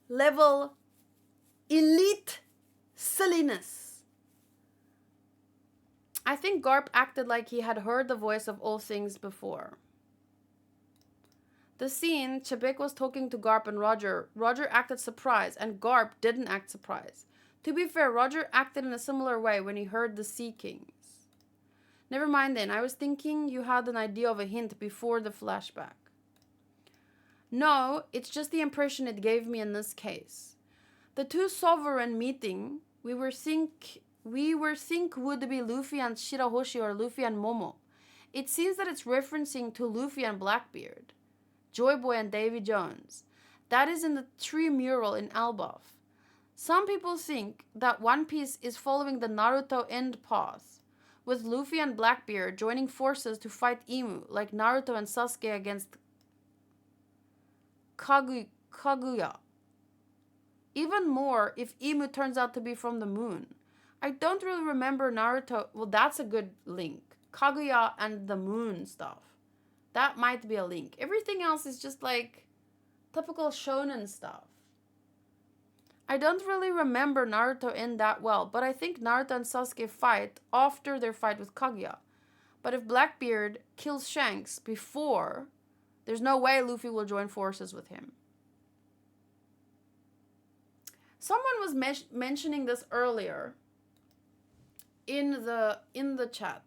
level elite silliness. I think Garp acted like he had heard the voice of all things before. The scene, Chebek was talking to Garp and Roger. Roger acted surprised, and Garp didn't act surprised. To be fair, Roger acted in a similar way when he heard the Sea Kings. Never mind then, I was thinking you had an idea of a hint before the flashback. No, it's just the impression it gave me in this case. The two sovereign meeting, we were think would be Luffy and Shirahoshi or Luffy and Momo. It seems that it's referencing to Luffy and Blackbeard, Joy Boy and Davy Jones. That is in the tree mural in Elbaf. Some people think that One Piece is following the Naruto end path, with Luffy and Blackbeard joining forces to fight Imu, like Naruto and Sasuke against Kaguya. Even more if Imu turns out to be from the moon. I don't really remember Naruto. Well, that's a good link. Kaguya and the moon stuff. That might be a link. Everything else is just like typical shonen stuff. I don't really remember Naruto in that well, but I think Naruto and Sasuke fight after their fight with Kaguya. But if Blackbeard kills Shanks before, there's no way Luffy will join forces with him. Someone was mentioning this earlier in the chat,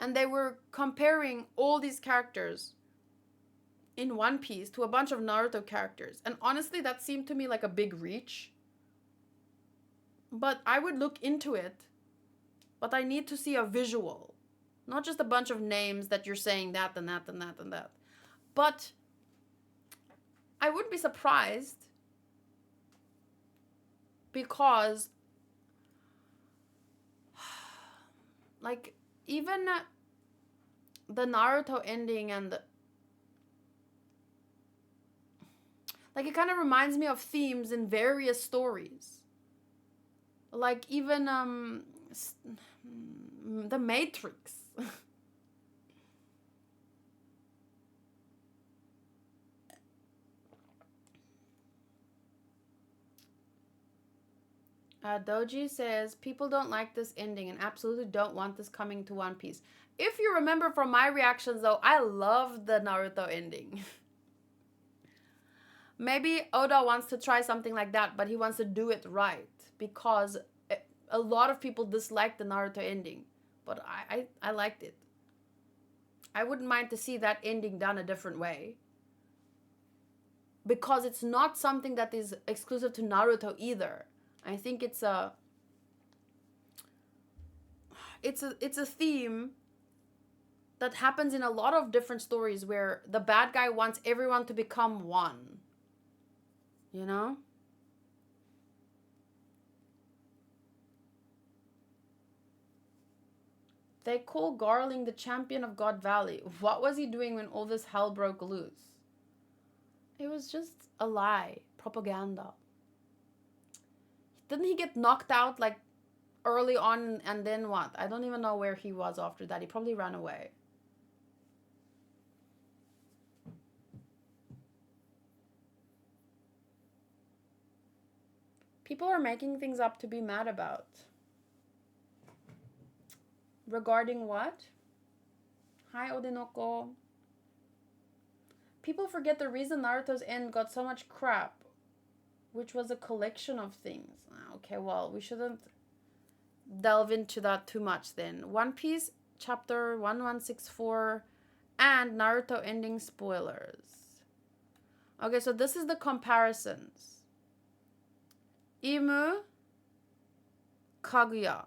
and they were comparing all these characters in One Piece to a bunch of Naruto characters, and honestly that seemed to me like a big reach, but I would look into it. But I need to see a visual, not just a bunch of names that you're saying that and that and that and that. But I wouldn't be surprised, because like even the Naruto ending and like it kind of reminds me of themes in various stories. Like even the Matrix. Doji says, people don't like this ending and absolutely don't want this coming to One Piece. If you remember from my reactions though, I love the Naruto ending. Maybe Oda wants to try something like that, but he wants to do it right, because a lot of people dislike the Naruto ending, but I liked it. I wouldn't mind to see that ending done a different way, because it's not something that is exclusive to Naruto either. I think it's a theme that happens in a lot of different stories where the bad guy wants everyone to become one. You know? They call Garling the champion of God Valley. What was he doing when all this hell broke loose? It was just a lie. Propaganda. Didn't he get knocked out like early on and then what? I don't even know where he was after that. He probably ran away. People are making things up to be mad about. Regarding what? Hi, Odinoko. People forget the reason Naruto's end got so much crap, which was a collection of things. Okay, well, we shouldn't delve into that too much then. One Piece, chapter 1164, and Naruto ending spoilers. Okay, so this is the comparisons. Imu, Kaguya,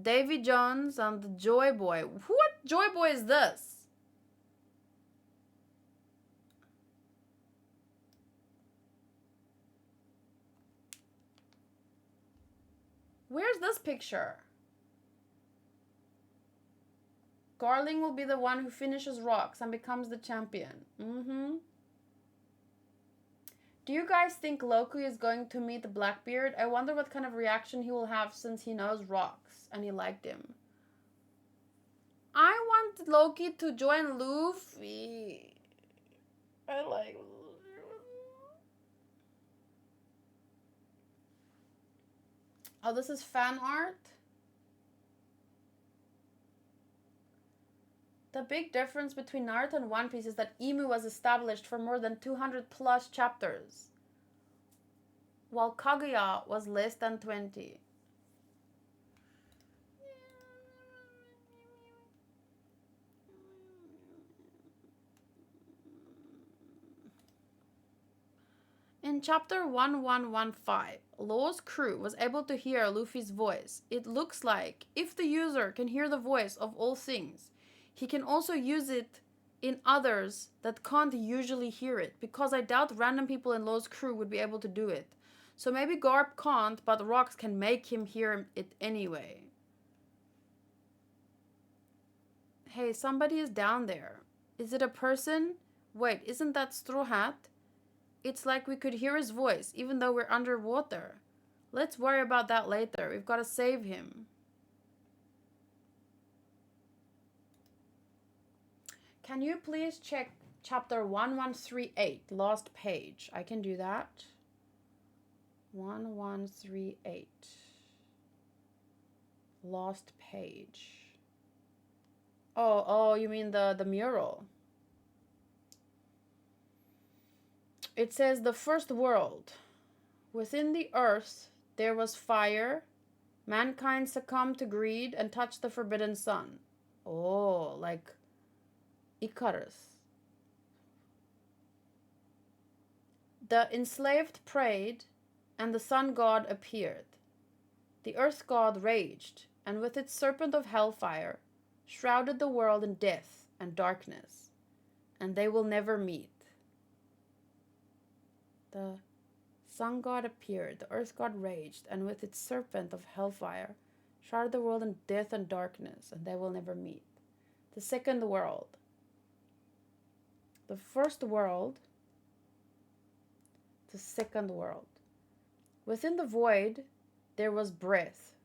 Davy Jones, and the Joy Boy. What Joy Boy is this? Where's this picture? Garling will be the one who finishes rocks and becomes the champion. Do you guys think Loki is going to meet Blackbeard? I wonder what kind of reaction he will have since he knows rocks and he liked him. I want Loki to join Luffy. I like... Oh, this is fan art? The big difference between Naruto and One Piece is that Imu was established for more than 200 plus chapters, while Kaguya was less than 20. In chapter 1115, Law's crew was able to hear Luffy's voice. It looks like if the user can hear the voice of all things, he can also use it in others that can't usually hear it, because I doubt random people in Law's crew would be able to do it. So maybe Garp can't, but the rocks can make him hear it anyway. Hey, somebody is down there. Is it a person? Wait, isn't that Straw Hat? It's like we could hear his voice, even though we're underwater. Let's worry about that later. We've got to save him. Can you please check chapter 1138, last page? I can do that. 1138. Last page. Oh, you mean the mural. It says the first world. Within the earth there was fire. Mankind succumbed to greed and touched the forbidden sun. Oh, like Icarus. The enslaved prayed, and the sun god appeared. The earth god raged, and with its serpent of hellfire, shrouded the world in death and darkness, and they will never meet. The sun god appeared, the earth god raged, and with its serpent of hellfire, shrouded the world in death and darkness, and they will never meet. The second world. The first world. The second world. Within the void, there was breath.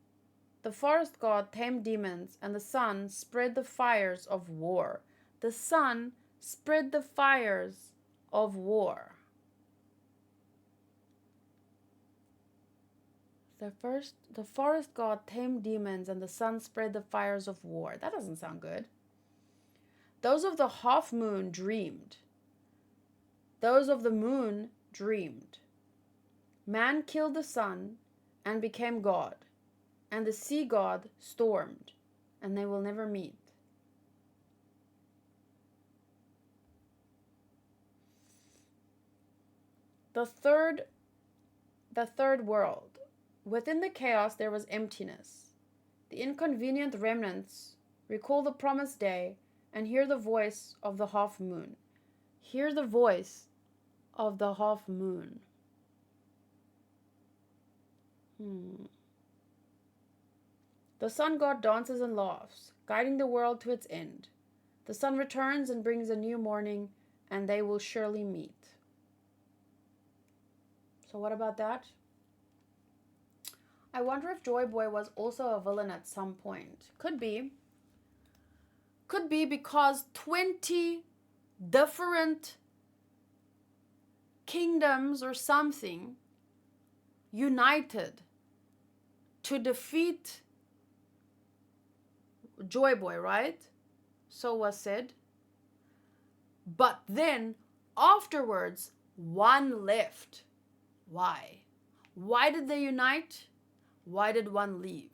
The forest god tamed demons, and the sun spread the fires of war. The sun spread the fires of war. The forest god tamed demons, and the sun spread the fires of war. That doesn't sound good. Those of the half moon dreamed. Those of the moon dreamed. Man killed the sun and became God, and the sea god stormed, and they will never meet. The the third world. Within the chaos there was emptiness. The inconvenient remnants recall the promised day and hear the voice of the half moon. Hear the voice of the half moon. The sun god dances and laughs, guiding the world to its end. The sun returns and brings a new morning, and they will surely meet. So what about that? I wonder if Joy Boy was also a villain at some point. Could be. Could be because 20 different kingdoms or something united to defeat Joy Boy, right? So was said. But then afterwards, one left. Why? Why did they unite? Why did one leave?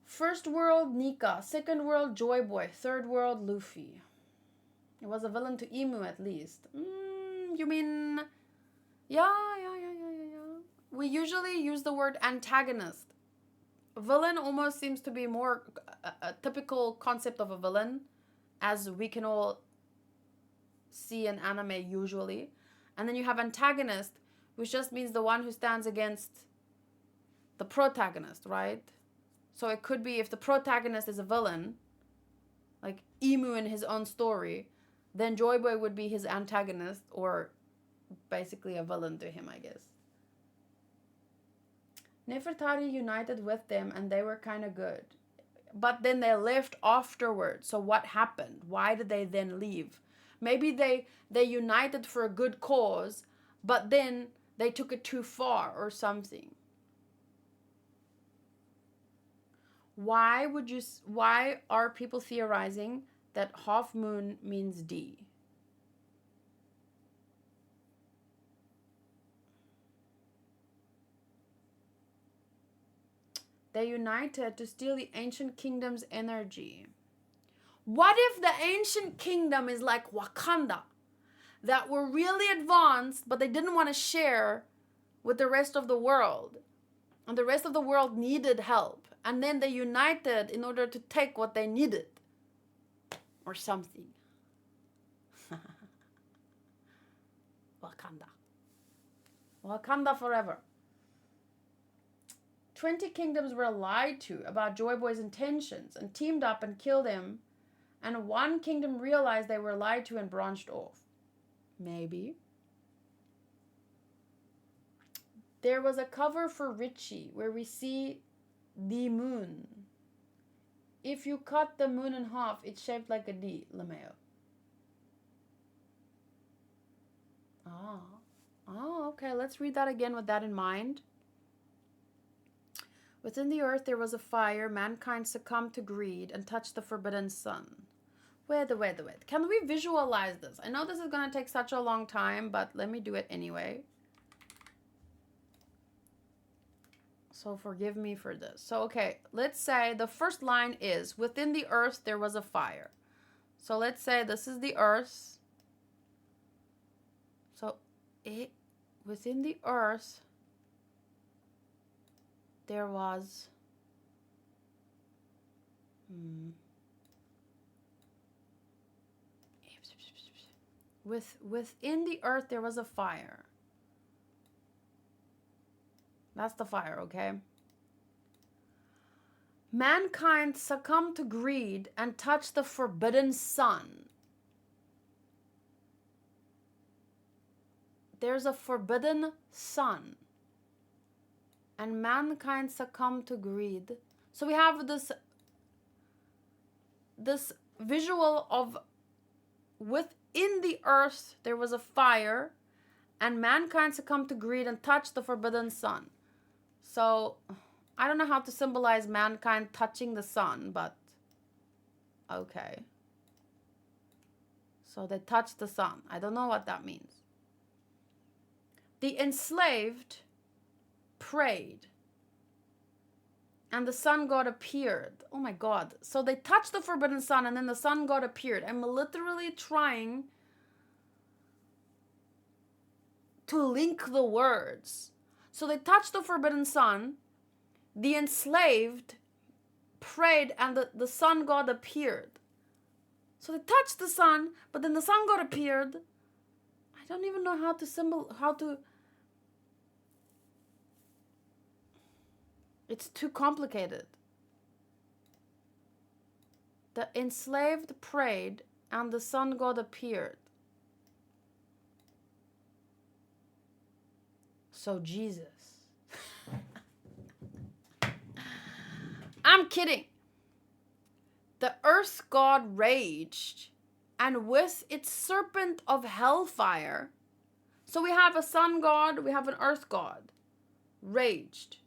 First world Nika, second world Joy Boy, third world Luffy. It was a villain to Emu at least. You mean... Yeah. We usually use the word antagonist. Villain almost seems to be more a typical concept of a villain, as we can all see in anime usually. And then you have antagonist, which just means the one who stands against the protagonist, right? So it could be if the protagonist is a villain, like Emu in his own story, then Joy Boy would be his antagonist, or basically a villain to him, I guess. Nefertari united with them and they were kind of good. But then they left afterwards. So what happened? Why did they then leave? Maybe they united for a good cause, but then they took it too far or something. Why are people theorizing that half moon means D? They united to steal the ancient kingdom's energy. What if the ancient kingdom is like Wakanda, that were really advanced, but they didn't want to share with the rest of the world, and the rest of the world needed help, and then they united in order to take what they needed, or something. Wakanda forever. 20 kingdoms were lied to about Joy Boy's intentions and teamed up and killed him, and one kingdom realized they were lied to and branched off. Maybe. There was a cover for Richie where we see the moon. If you cut the moon in half, it's shaped like a D, LeMayo. Okay, let's read that again with that in mind. Within the earth there was a fire, mankind succumbed to greed and touched the forbidden sun. Wait. Can we visualize this? I know this is going to take such a long time, but let me do it anyway. So forgive me for this. So, okay, let's say the first line is, within the earth there was a fire. So let's say this is the earth. So within the earth there was within the earth there was a fire. That's the fire, okay? Mankind succumbed to greed and touched the forbidden sun. There's a forbidden sun. And mankind succumbed to greed. So we have this visual of within the earth there was a fire, and mankind succumbed to greed and touched the forbidden sun. So I don't know how to symbolize mankind touching the sun, but okay. So they touched the sun. I don't know what that means. The enslaved prayed, and the sun god appeared. Oh my god. So they touched the forbidden sun, and then the sun god appeared. I'm literally trying to link the words. So they touched the forbidden sun, the enslaved prayed, and the sun god appeared. So they touched the sun, but then the sun god appeared. I don't even know how to. It's too complicated. The enslaved prayed, and the sun god appeared. So Jesus. I'm kidding. The earth god raged, and with its serpent of hellfire. So we have a sun god, we have an earth god. Raged.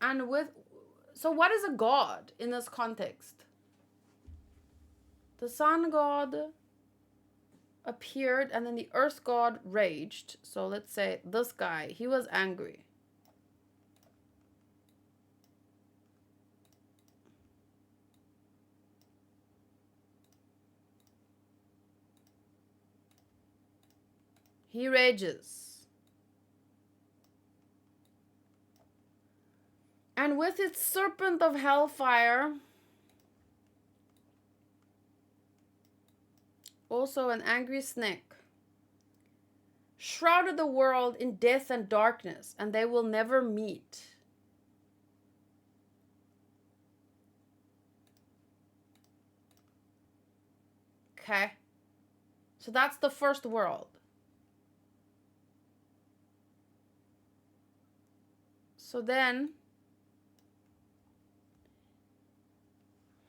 And so what is a god in this context? The sun god appeared, and then the earth god raged. So let's say this guy, he was angry. He rages. And with its serpent of hellfire, also an angry snake, shrouded the world in death and darkness, and they will never meet. Okay. So that's the first world. So then,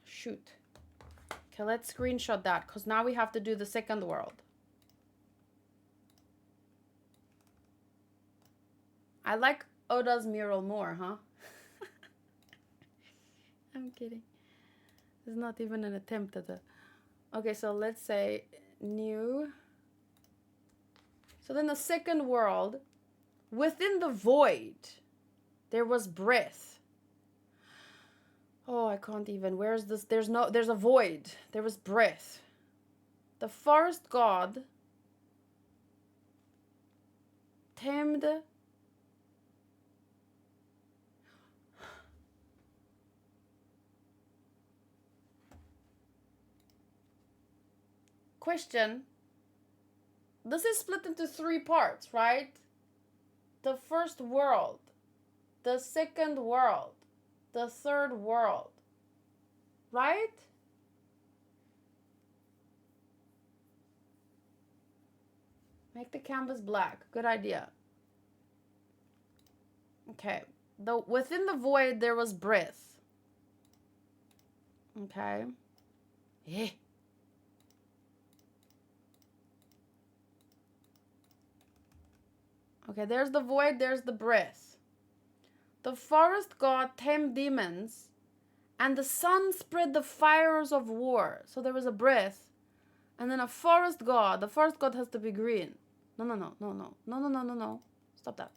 shoot. Okay, let's screenshot that, because now we have to do the second world. I like Oda's mural more, huh? I'm kidding. It's not even an attempt at a... Okay, so let's say new. So then the second world, within the void, there was breath. Oh, I can't even. Where's this? There's a void. There was breath. The forest god tamed. Question. This is split into 3 parts, right? The first world, the second world, the third world, right? Make the canvas black. Good idea. Okay. Within the void there was breath. Okay. Yeah. Okay, there's the void, there's the breath. The forest god tamed demons, and the sun spread the fires of war. So there was a breath, and then a forest god. The forest god has to be green. No. Stop that.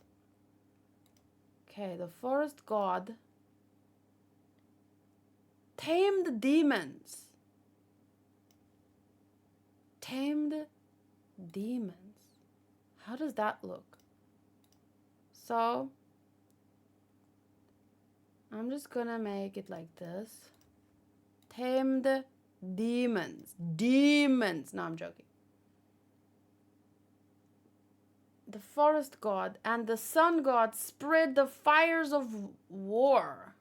Okay, the forest god tamed demons. Tamed demons. How does that look? So, I'm just gonna make it like this. Tamed demons. Demons. No, I'm joking. The forest god and the sun god spread the fires of war.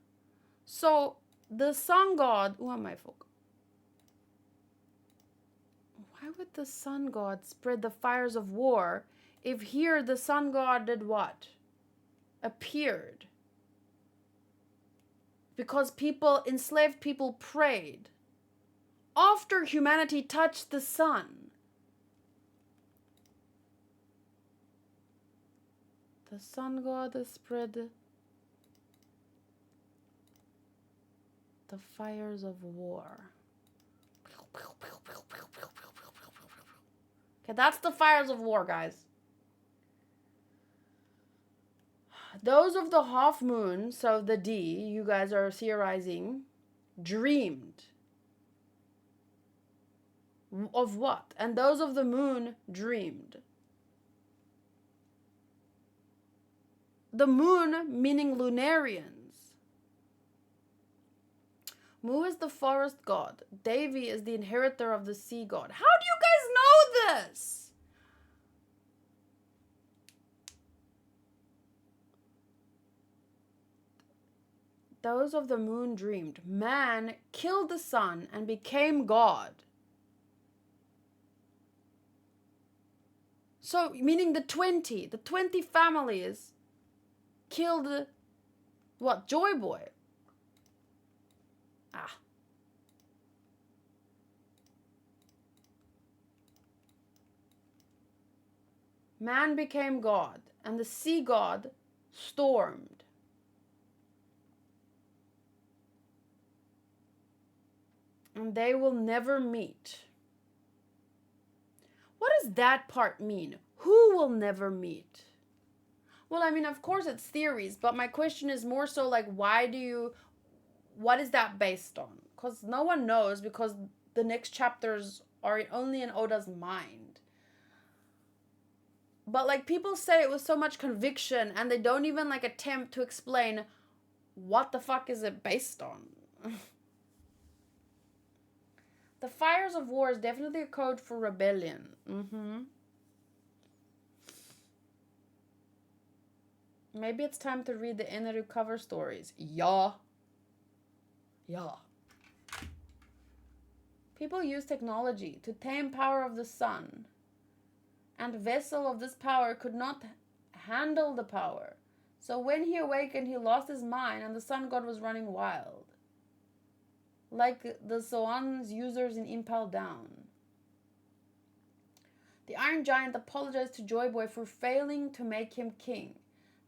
So, the sun god... Who am I, folk? Why would the sun god spread the fires of war if here the sun god did what? Appeared. Because enslaved people prayed after humanity touched the sun. The sun god spread the fires of war. Okay, that's the fires of war, guys. Those of the half moon, so the D, you guys are theorizing, dreamed. Of what? And those of the moon dreamed. the moon meaning Lunarians. Mu is the forest god. Davy is the inheritor of the sea god. How do you guys know this? Those of the moon dreamed. Man killed the sun and became God. So, meaning the 20 families killed, what, Joy Boy? Ah. Man became God, and the sea god stormed. And they will never meet. What does that part mean? Who will never meet? Well, I mean, of course it's theories, but my question is more so like, what is that based on? Because no one knows, because the next chapters are only in Oda's mind. But like, people say it with so much conviction, and they don't even like attempt to explain what the fuck is it based on. The fires of war is definitely a code for rebellion. Maybe it's time to read the Eneru cover stories. Yeah. People use technology to tame power of the sun. And vessel of this power could not handle the power. So when he awakened, he lost his mind, and the sun god was running wild. Like the Soan's users in Impel Down. The Iron Giant apologized to Joy Boy for failing to make him king.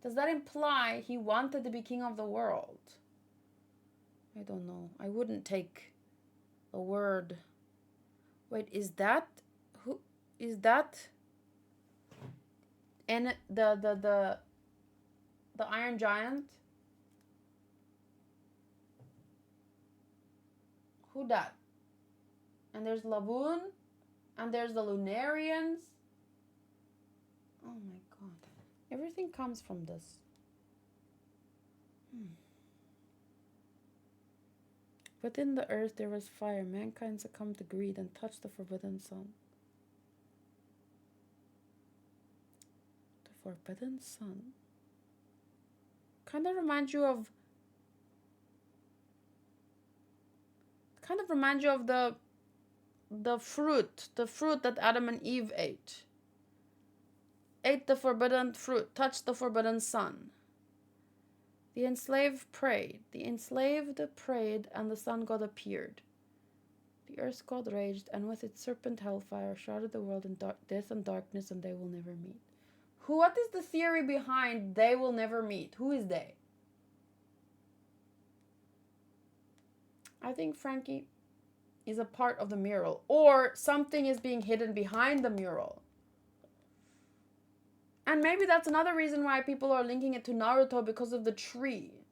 Does that imply he wanted to be king of the world? I don't know. I wouldn't take a word. Wait, is that who is that? And the Iron Giant? Who that? And there's Laboon, and there's the Lunarians. Oh my god. Everything comes from this. Within the earth there was fire. Mankind succumbed to greed and touched the forbidden sun. The forbidden sun? Kind of reminds you of the fruit that Adam and Eve ate the forbidden fruit, touched the forbidden sun. The enslaved prayed, and the sun god appeared. The earth god raged, and with its serpent hellfire shrouded the world in death and darkness, and they will never meet. What is the theory behind they will never meet? Who is they? I think Frankie is a part of the mural, or something is being hidden behind the mural. And maybe that's another reason why people are linking it to Naruto, because of the tree.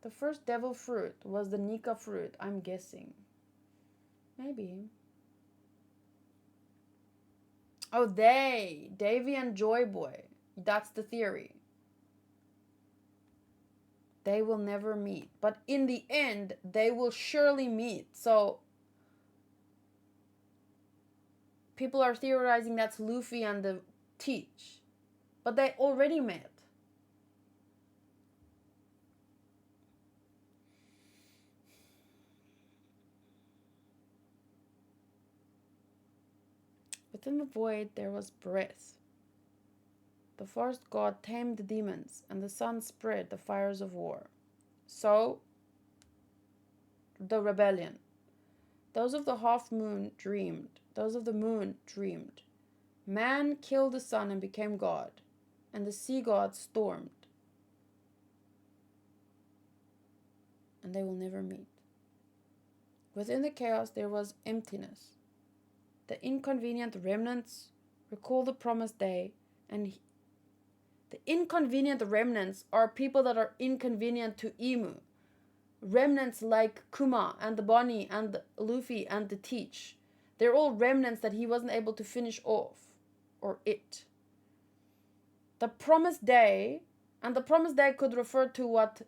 The first devil fruit was the Nika fruit, I'm guessing. Maybe. Oh, Davy and Joy Boy. That's the theory. They will never meet. But in the end, they will surely meet. So people are theorizing that's Luffy and the Teach. But they already met. Within the void there was breath. The forest god tamed the demons, and the sun spread the fires of war. So, the rebellion. Those of the half moon dreamed. Those of the moon dreamed. Man killed the sun and became god, and the sea god stormed. And they will never meet. Within the chaos there was emptiness. The inconvenient remnants recall the promised day, and the inconvenient remnants are people that are inconvenient to Imu. Remnants like Kuma and the Bonnie and Luffy and the Teach. They're all remnants that he wasn't able to finish off. Or it. The promised day, and the promised day could refer to what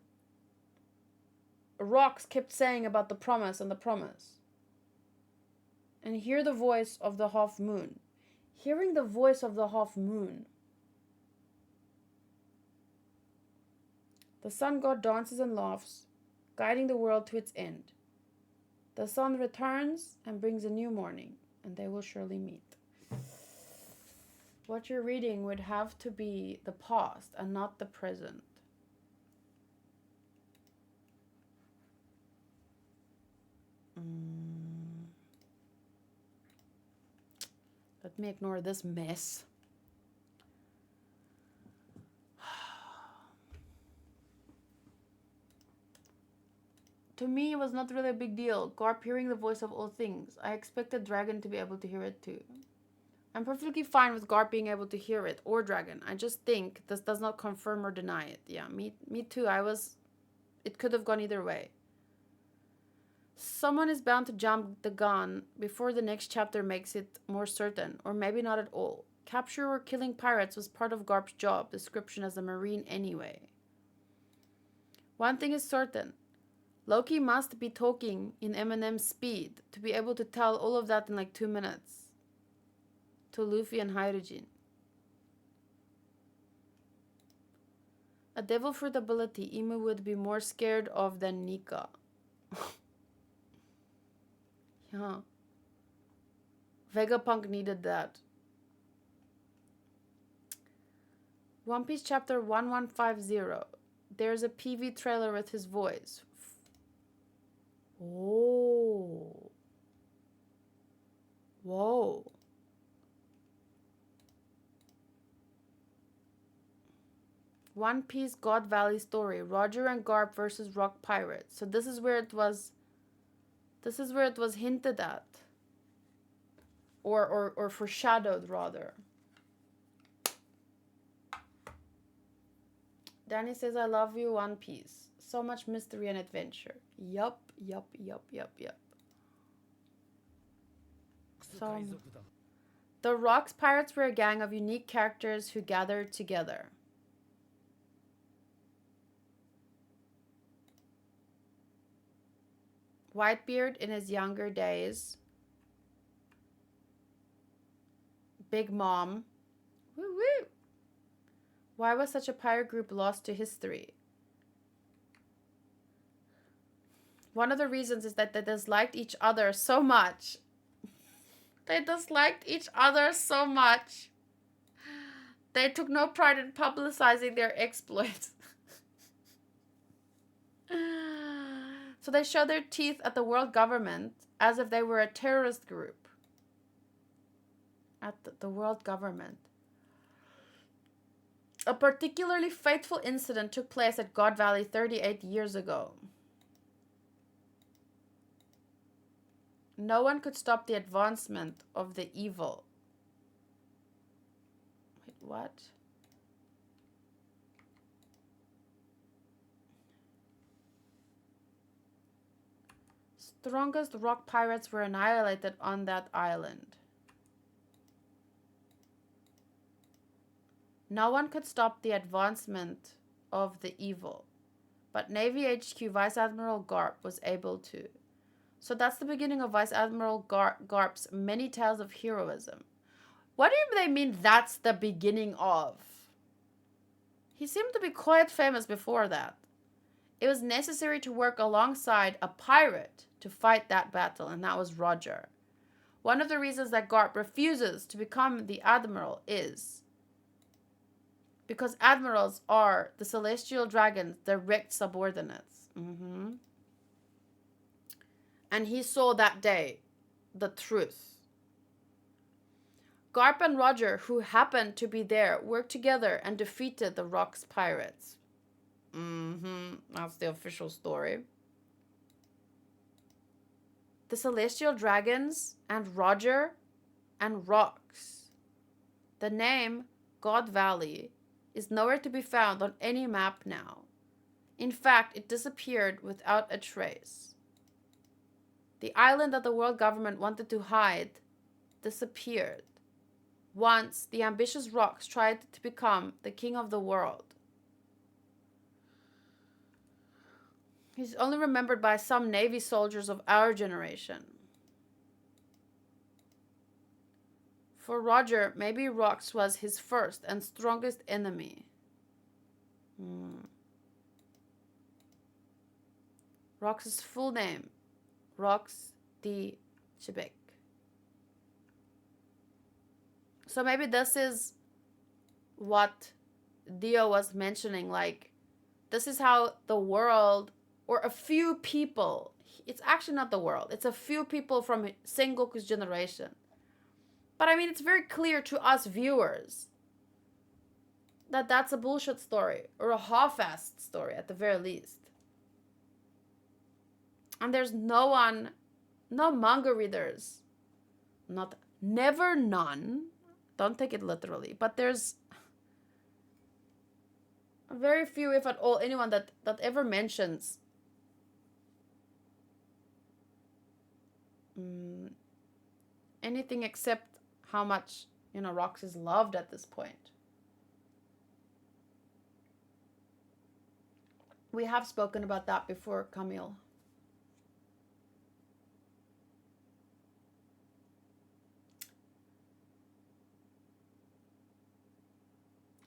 rocks kept saying about the promise and the promise. And hear the voice of the half moon. Hearing the voice of the half moon. The sun god dances and laughs, guiding the world to its end. The sun returns and brings a new morning, and they will surely meet. What you're reading would have to be the past and not the present. Let me ignore this mess. To me, it was not really a big deal. Garp hearing the voice of all things. I expected Dragon to be able to hear it too. I'm perfectly fine with Garp being able to hear it, or Dragon. I just think this does not confirm or deny it. Yeah, me too. It could have gone either way. Someone is bound to jump the gun before the next chapter makes it more certain, or maybe not at all. Capture or killing pirates was part of Garp's job description as a marine anyway. One thing is certain. Loki must be talking in Eminem's speed to be able to tell all of that in like 2 minutes. To Luffy and Hydrogen. A devil fruit ability Imu would be more scared of than Nika. Yeah. Vegapunk needed that. One Piece chapter 1150. There's a PV trailer with his voice. Oh. Whoa. One Piece God Valley story. Roger and Garp versus Rock Pirates. So this is where it was hinted at. Or foreshadowed rather. Danny says, I love you, One Piece. So much mystery and adventure. Yup. So, the Rocks Pirates were a gang of unique characters who gathered together. Whitebeard in his younger days. Big Mom. Woo woo. Why was such a pirate group lost to history? One of the reasons is that they disliked each other so much. They took no pride in publicizing their exploits. So they showed their teeth at the world government as if they were a terrorist group. At the world government. A particularly fateful incident took place at God Valley 38 years ago. No one could stop the advancement of the evil. Wait, what? Strongest rock pirates were annihilated on that island. No one could stop the advancement of the evil. But Navy HQ Vice Admiral Garp was able to. So that's the beginning of Vice Admiral Garp's many tales of heroism. What do they mean that's the beginning of? He seemed to be quite famous before that. It was necessary to work alongside a pirate to fight that battle, and that was Roger. One of the reasons that Garp refuses to become the Admiral is because Admirals are the Celestial Dragon's direct subordinates. And he saw that day the truth. Garp and Roger, who happened to be there, worked together and defeated the Rocks Pirates. That's the official story. The Celestial Dragons and Roger and Rocks. The name God Valley is nowhere to be found on any map now. In fact, it disappeared without a trace. The island that the world government wanted to hide disappeared. Once, the ambitious Rox tried to become the king of the world. He's only remembered by some Navy soldiers of our generation. For Roger, maybe Rox was his first and strongest enemy. Rox's full name, Rox D. Chibik. So maybe this is what Dio was mentioning, like, this is how the world, or a few people, it's actually not the world, it's a few people from Sengoku's generation. But I mean, it's very clear to us viewers that that's a bullshit story, or a half-assed story at the very least. And there's no one, no manga readers, never none, don't take it literally, but there's very few, if at all, anyone that ever mentions anything except how much, Rox is loved at this point. We have spoken about that before, Camille.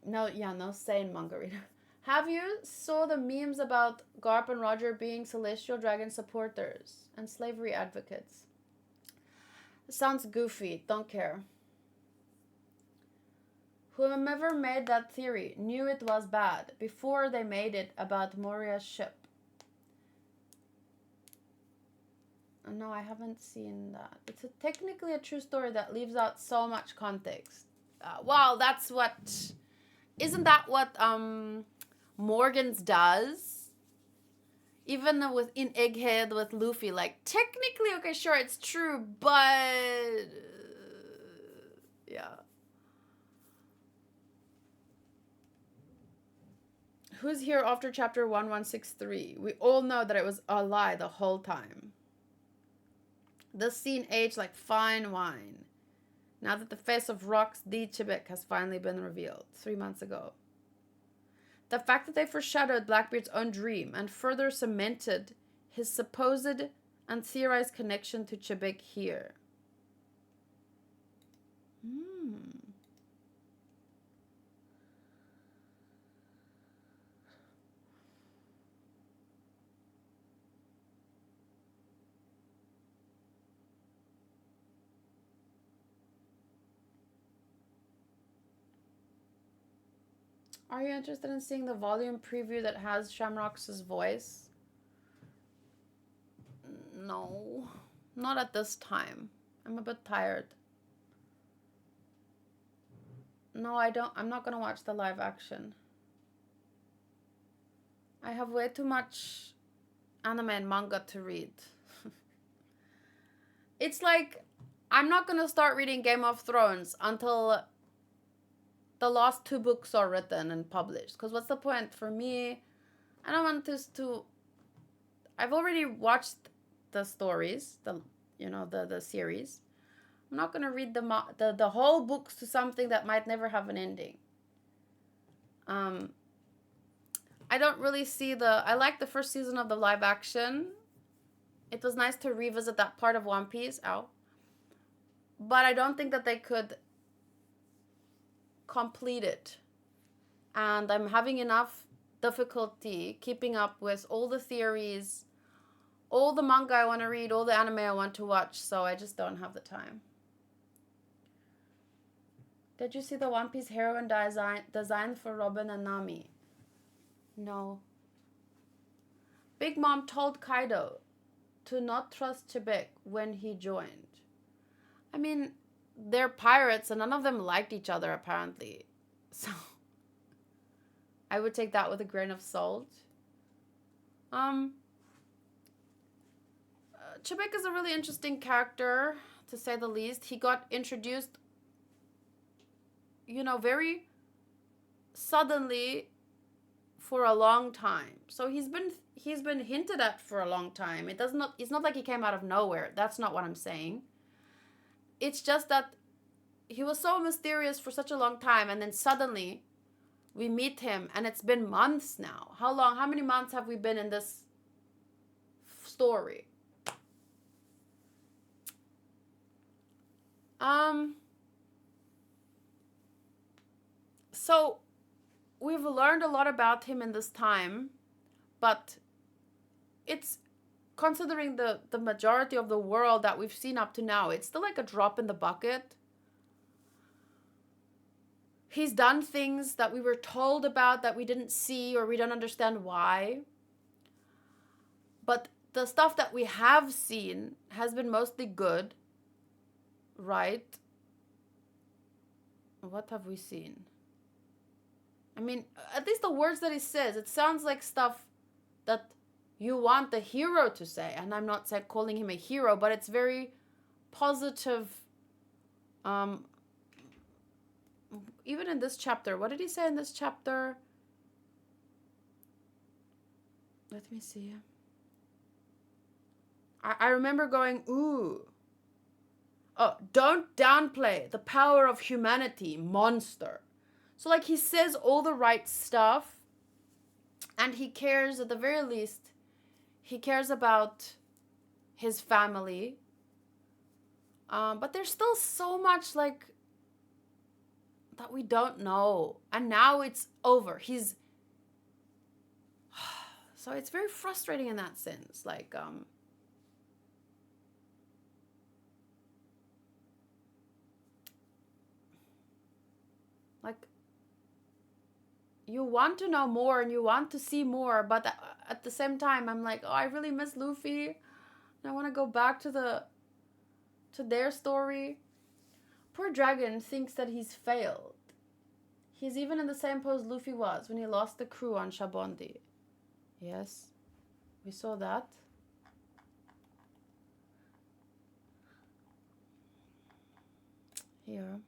No sane manga reader. Have you saw the memes about Garp and Roger being Celestial Dragon supporters and slavery advocates? It sounds goofy. Don't care. Whomever made that theory knew it was bad before they made it about Moria's ship. No, I haven't seen that. It's technically a true story that leaves out so much context. Wow, that's what... Isn't that what Morgan's does? Even in Egghead with Luffy, like, technically, okay, sure, it's true, but... yeah. Who's here after chapter 1163? We all know that it was a lie the whole time. This scene aged like fine wine. Now that the face of Rox D. Chibik has finally been revealed 3 months ago. The fact that they foreshadowed Blackbeard's own dream and further cemented his supposed and theorized connection to Chibik here. Are you interested in seeing the volume preview that has Shamrock's voice? No, not at this time. I'm a bit tired. No, I'm not gonna watch the live action. I have way too much anime and manga to read. It's like, I'm not gonna start reading Game of Thrones until the last 2 books are written and published. Because what's the point for me? I don't want this to... I've already watched the stories, the series. I'm not going to read the whole books to something that might never have an ending. I don't really see I like the first season of the live action. It was nice to revisit that part of One Piece. Ow. But I don't think that they could complete it, and I'm having enough difficulty keeping up with all the theories, all the manga I want to read, all the anime I want to watch, so I just don't have the time. Did you see the One Piece heroine design for Robin and Nami? No. Big Mom told Kaido to not trust Chibik when he joined. I mean, they're pirates and none of them liked each other apparently. So I would take that with a grain of salt. Chibik is a really interesting character, to say the least. He got introduced, very suddenly for a long time. So he's been hinted at for a long time. It's not like he came out of nowhere. That's not what I'm saying. It's just that he was so mysterious for such a long time, and then suddenly we meet him, and it's been months now. How long? How many months have we been in this story? So we've learned a lot about him in this time, but it's, considering the majority of the world that we've seen up to now, it's still like a drop in the bucket. He's done things that we were told about that we didn't see, or we don't understand why. But the stuff that we have seen has been mostly good, right? What have we seen? I mean, at least the words that he says, it sounds like stuff that you want the hero to say. And I'm not calling him a hero, but it's very positive. Even in this chapter, what did he say in this chapter? Let me see. I remember going, ooh. Oh, don't downplay the power of humanity, monster. So like he says all the right stuff, and he cares, at the very least, he cares about his family. But there's still so much like that we don't know. And now it's over. So it's very frustrating in that sense. Like, you want to know more and you want to see more, but at the same time, I'm like, oh, I really miss Luffy. And I want to go back to their story. Poor Dragon thinks that he's failed. He's even in the same pose Luffy was when he lost the crew on Shabondi. Yes, we saw that. Here.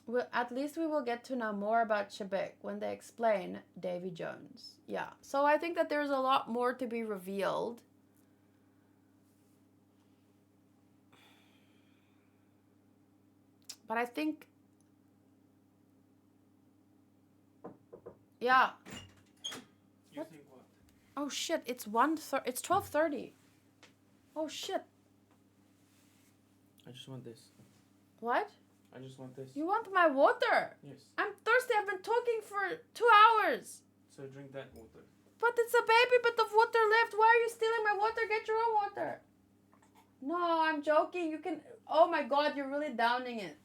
Well, at least we will get to know more about Chebek when they explain Davy Jones. Yeah, so I think that there's a lot more to be revealed. But I think, yeah. You think what? Oh shit! It's 12:30. Oh shit! I just want this. What? I just want this. You want my water? Yes. I'm thirsty. I've been talking for 2 hours. So drink that water. But it's a baby bit of water left. Why are you stealing my water? Get your own water. No, I'm joking. You can. Oh my god, you're really downing it.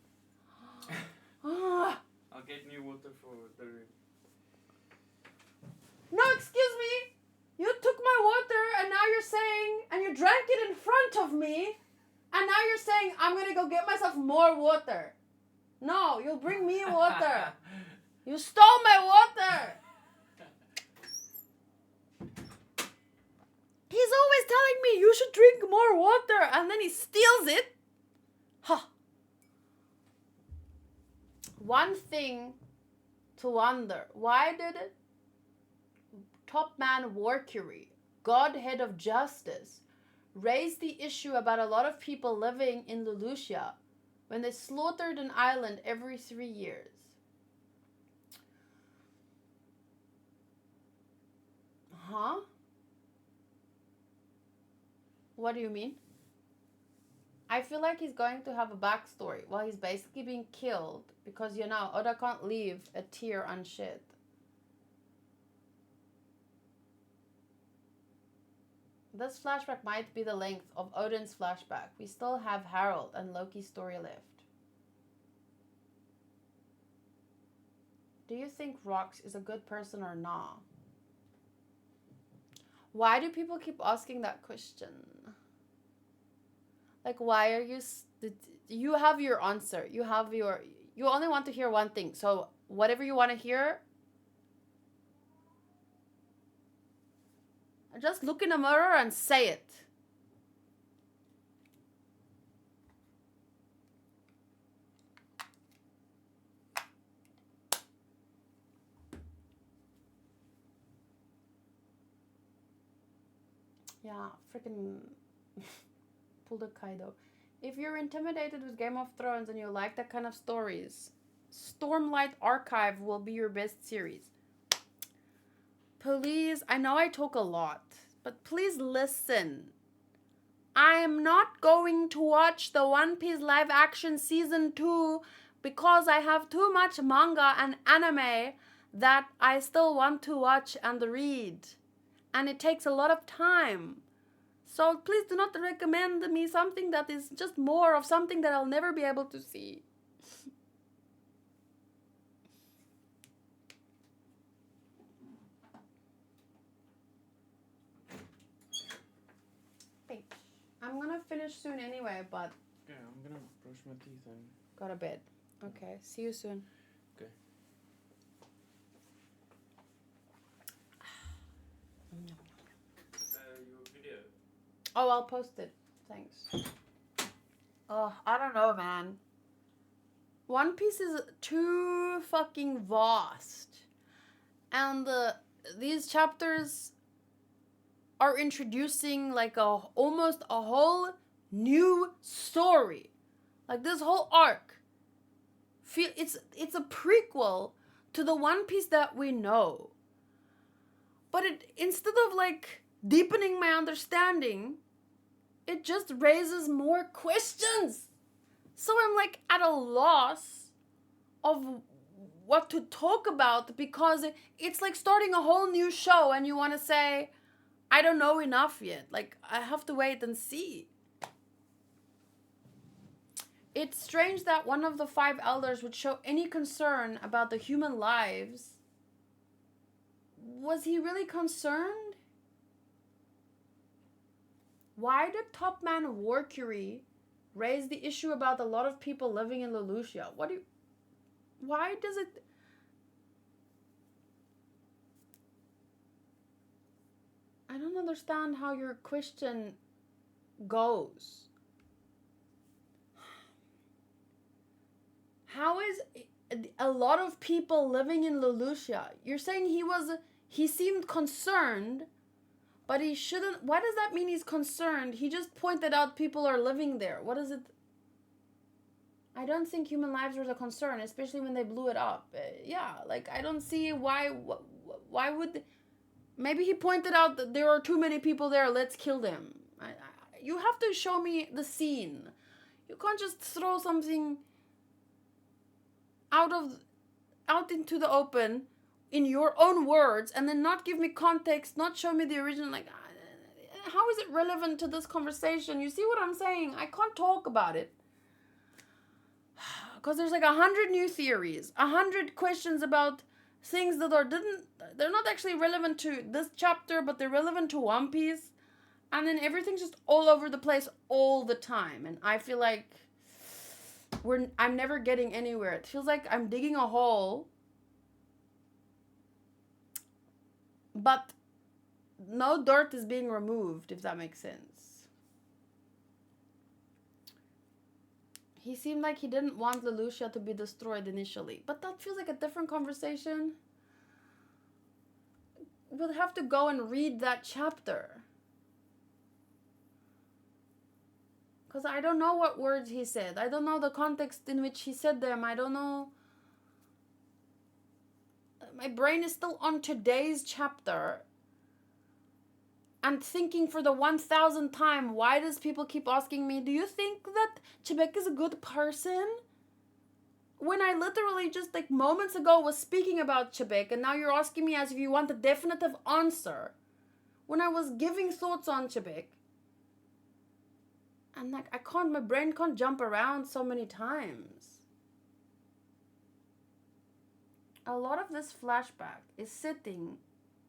I'll get new water for the room. No, excuse me. You took my water and now you're saying, and you drank it in front of me, and now you're saying I'm gonna go get myself more water. No, you'll bring me water. You stole my water. He's always telling me you should drink more water, and then he steals it. Huh. One thing to wonder, why did it? Top man Warcury, godhead of justice, raised the issue about a lot of people living in Lelouchia when they slaughtered an island every 3 years. Huh? What do you mean? I feel like he's going to have a backstory. Well, he's basically being killed because, you know, Oda can't leave a tear unshed. This flashback might be the length of Odin's flashback. We still have Harold and Loki's story left. Do you think Rox is a good person or not? Why do people keep asking that question? Like, why are you... You have your answer. You only want to hear one thing. So, whatever you want to hear... Just look in a mirror and say it. Yeah, freaking Pull the Kaido. If you're intimidated with Game of Thrones and you like that kind of stories, Stormlight Archive will be your best series. Please, I know I talk a lot, but please listen. I am not going to watch the One Piece live action season 2 because I have too much manga and anime that I still want to watch and read. And it takes a lot of time. So please do not recommend me something that is just more of something that I'll never be able to see. I'm gonna finish soon anyway, but... Yeah, I'm gonna brush my teeth and... Go to bed. Okay, see you soon. Okay. Your video. Oh, I'll post it. Thanks. Oh, I don't know, man. One Piece is too fucking vast. And these chapters are introducing like almost a whole new story. Like this whole arc. It's a prequel to the One Piece that we know. But instead of like deepening my understanding, it just raises more questions. So I'm like at a loss of what to talk about because it's like starting a whole new show and you want to say, I don't know enough yet. Like, I have to wait and see. It's strange that one of the 5 elders would show any concern about the human lives. Was he really concerned? Why did Top Man Warcury raise the issue about a lot of people living in Lelouchia? Why does it... I don't understand how your question goes. How is a lot of people living in Lelouchia? You're saying he seemed concerned, but he shouldn't. Why does that mean he's concerned? He just pointed out people are living there. What is it? I don't think human lives were a concern, especially when they blew it up. Yeah, like I don't see why would... Maybe he pointed out that there are too many people there. Let's kill them. You have to show me the scene. You can't just throw something out into the open in your own words and then not give me context, not show me the original. Like, how is it relevant to this conversation? You see what I'm saying? I can't talk about it. Because there's like 100 new theories, 100 questions about things that they're not actually relevant to this chapter, but they're relevant to One Piece. And then everything's just all over the place all the time. And I feel like I'm never getting anywhere. It feels like I'm digging a hole, but no dirt is being removed, if that makes sense. He seemed like he didn't want Lelouchia to be destroyed initially, but that feels like a different conversation. We'll have to go and read that chapter. Because I don't know what words he said. I don't know the context in which he said them. I don't know. My brain is still on today's chapter. And thinking for the 1000th time, why does people keep asking me, do you think that Chebek is a good person? When I literally just like moments ago was speaking about Chebek, and now you're asking me as if you want a definitive answer. When I was giving thoughts on Chebek. And like, my brain can't jump around so many times. A lot of this flashback is setting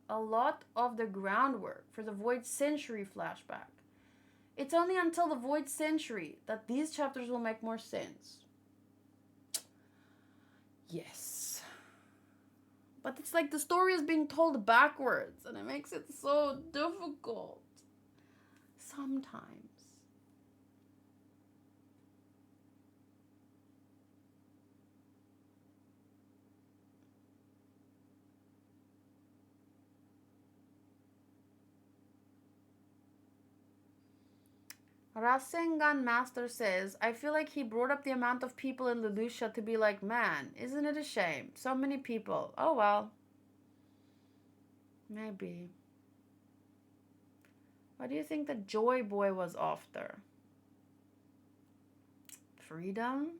a lot of the groundwork for the Void Century flashback. It's only until the Void Century that these chapters will make more sense. Yes. But it's like the story is being told backwards, and it makes it so difficult. Sometimes. Rasengan Master says, I feel like he brought up the amount of people in Leloucha to be like, man, isn't it a shame? So many people. Oh well. Maybe. What do you think the Joy Boy was after? Freedom?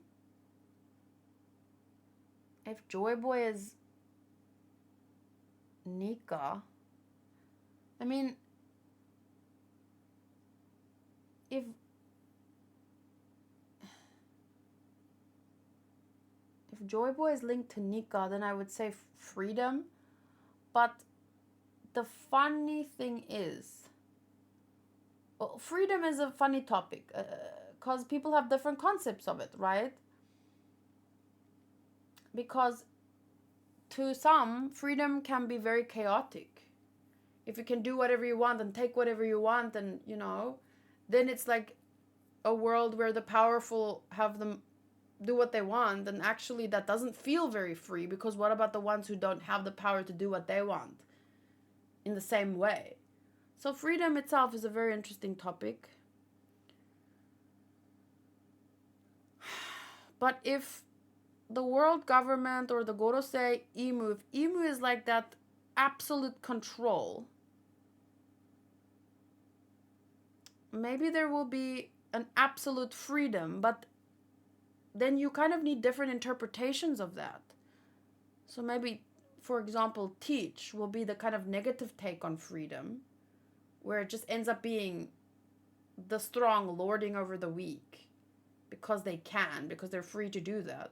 If Joy Boy is Nika, I mean, if Joy Boy is linked to Nika, then I would say freedom. But the funny thing is, well, freedom is a funny topic because people have different concepts of it, right? Because to some, freedom can be very chaotic. If you can do whatever you want and take whatever you want, and then it's like a world where the powerful have them do what they want, and actually that doesn't feel very free, because what about the ones who don't have the power to do what they want in the same way? So freedom itself is a very interesting topic. But if the world government or the Gorosei Imu, if Imu is like that absolute control, maybe there will be an absolute freedom, but then you kind of need different interpretations of that. So maybe, for example, teach will be the kind of negative take on freedom, where it just ends up being the strong lording over the weak because they can, because they're free to do that.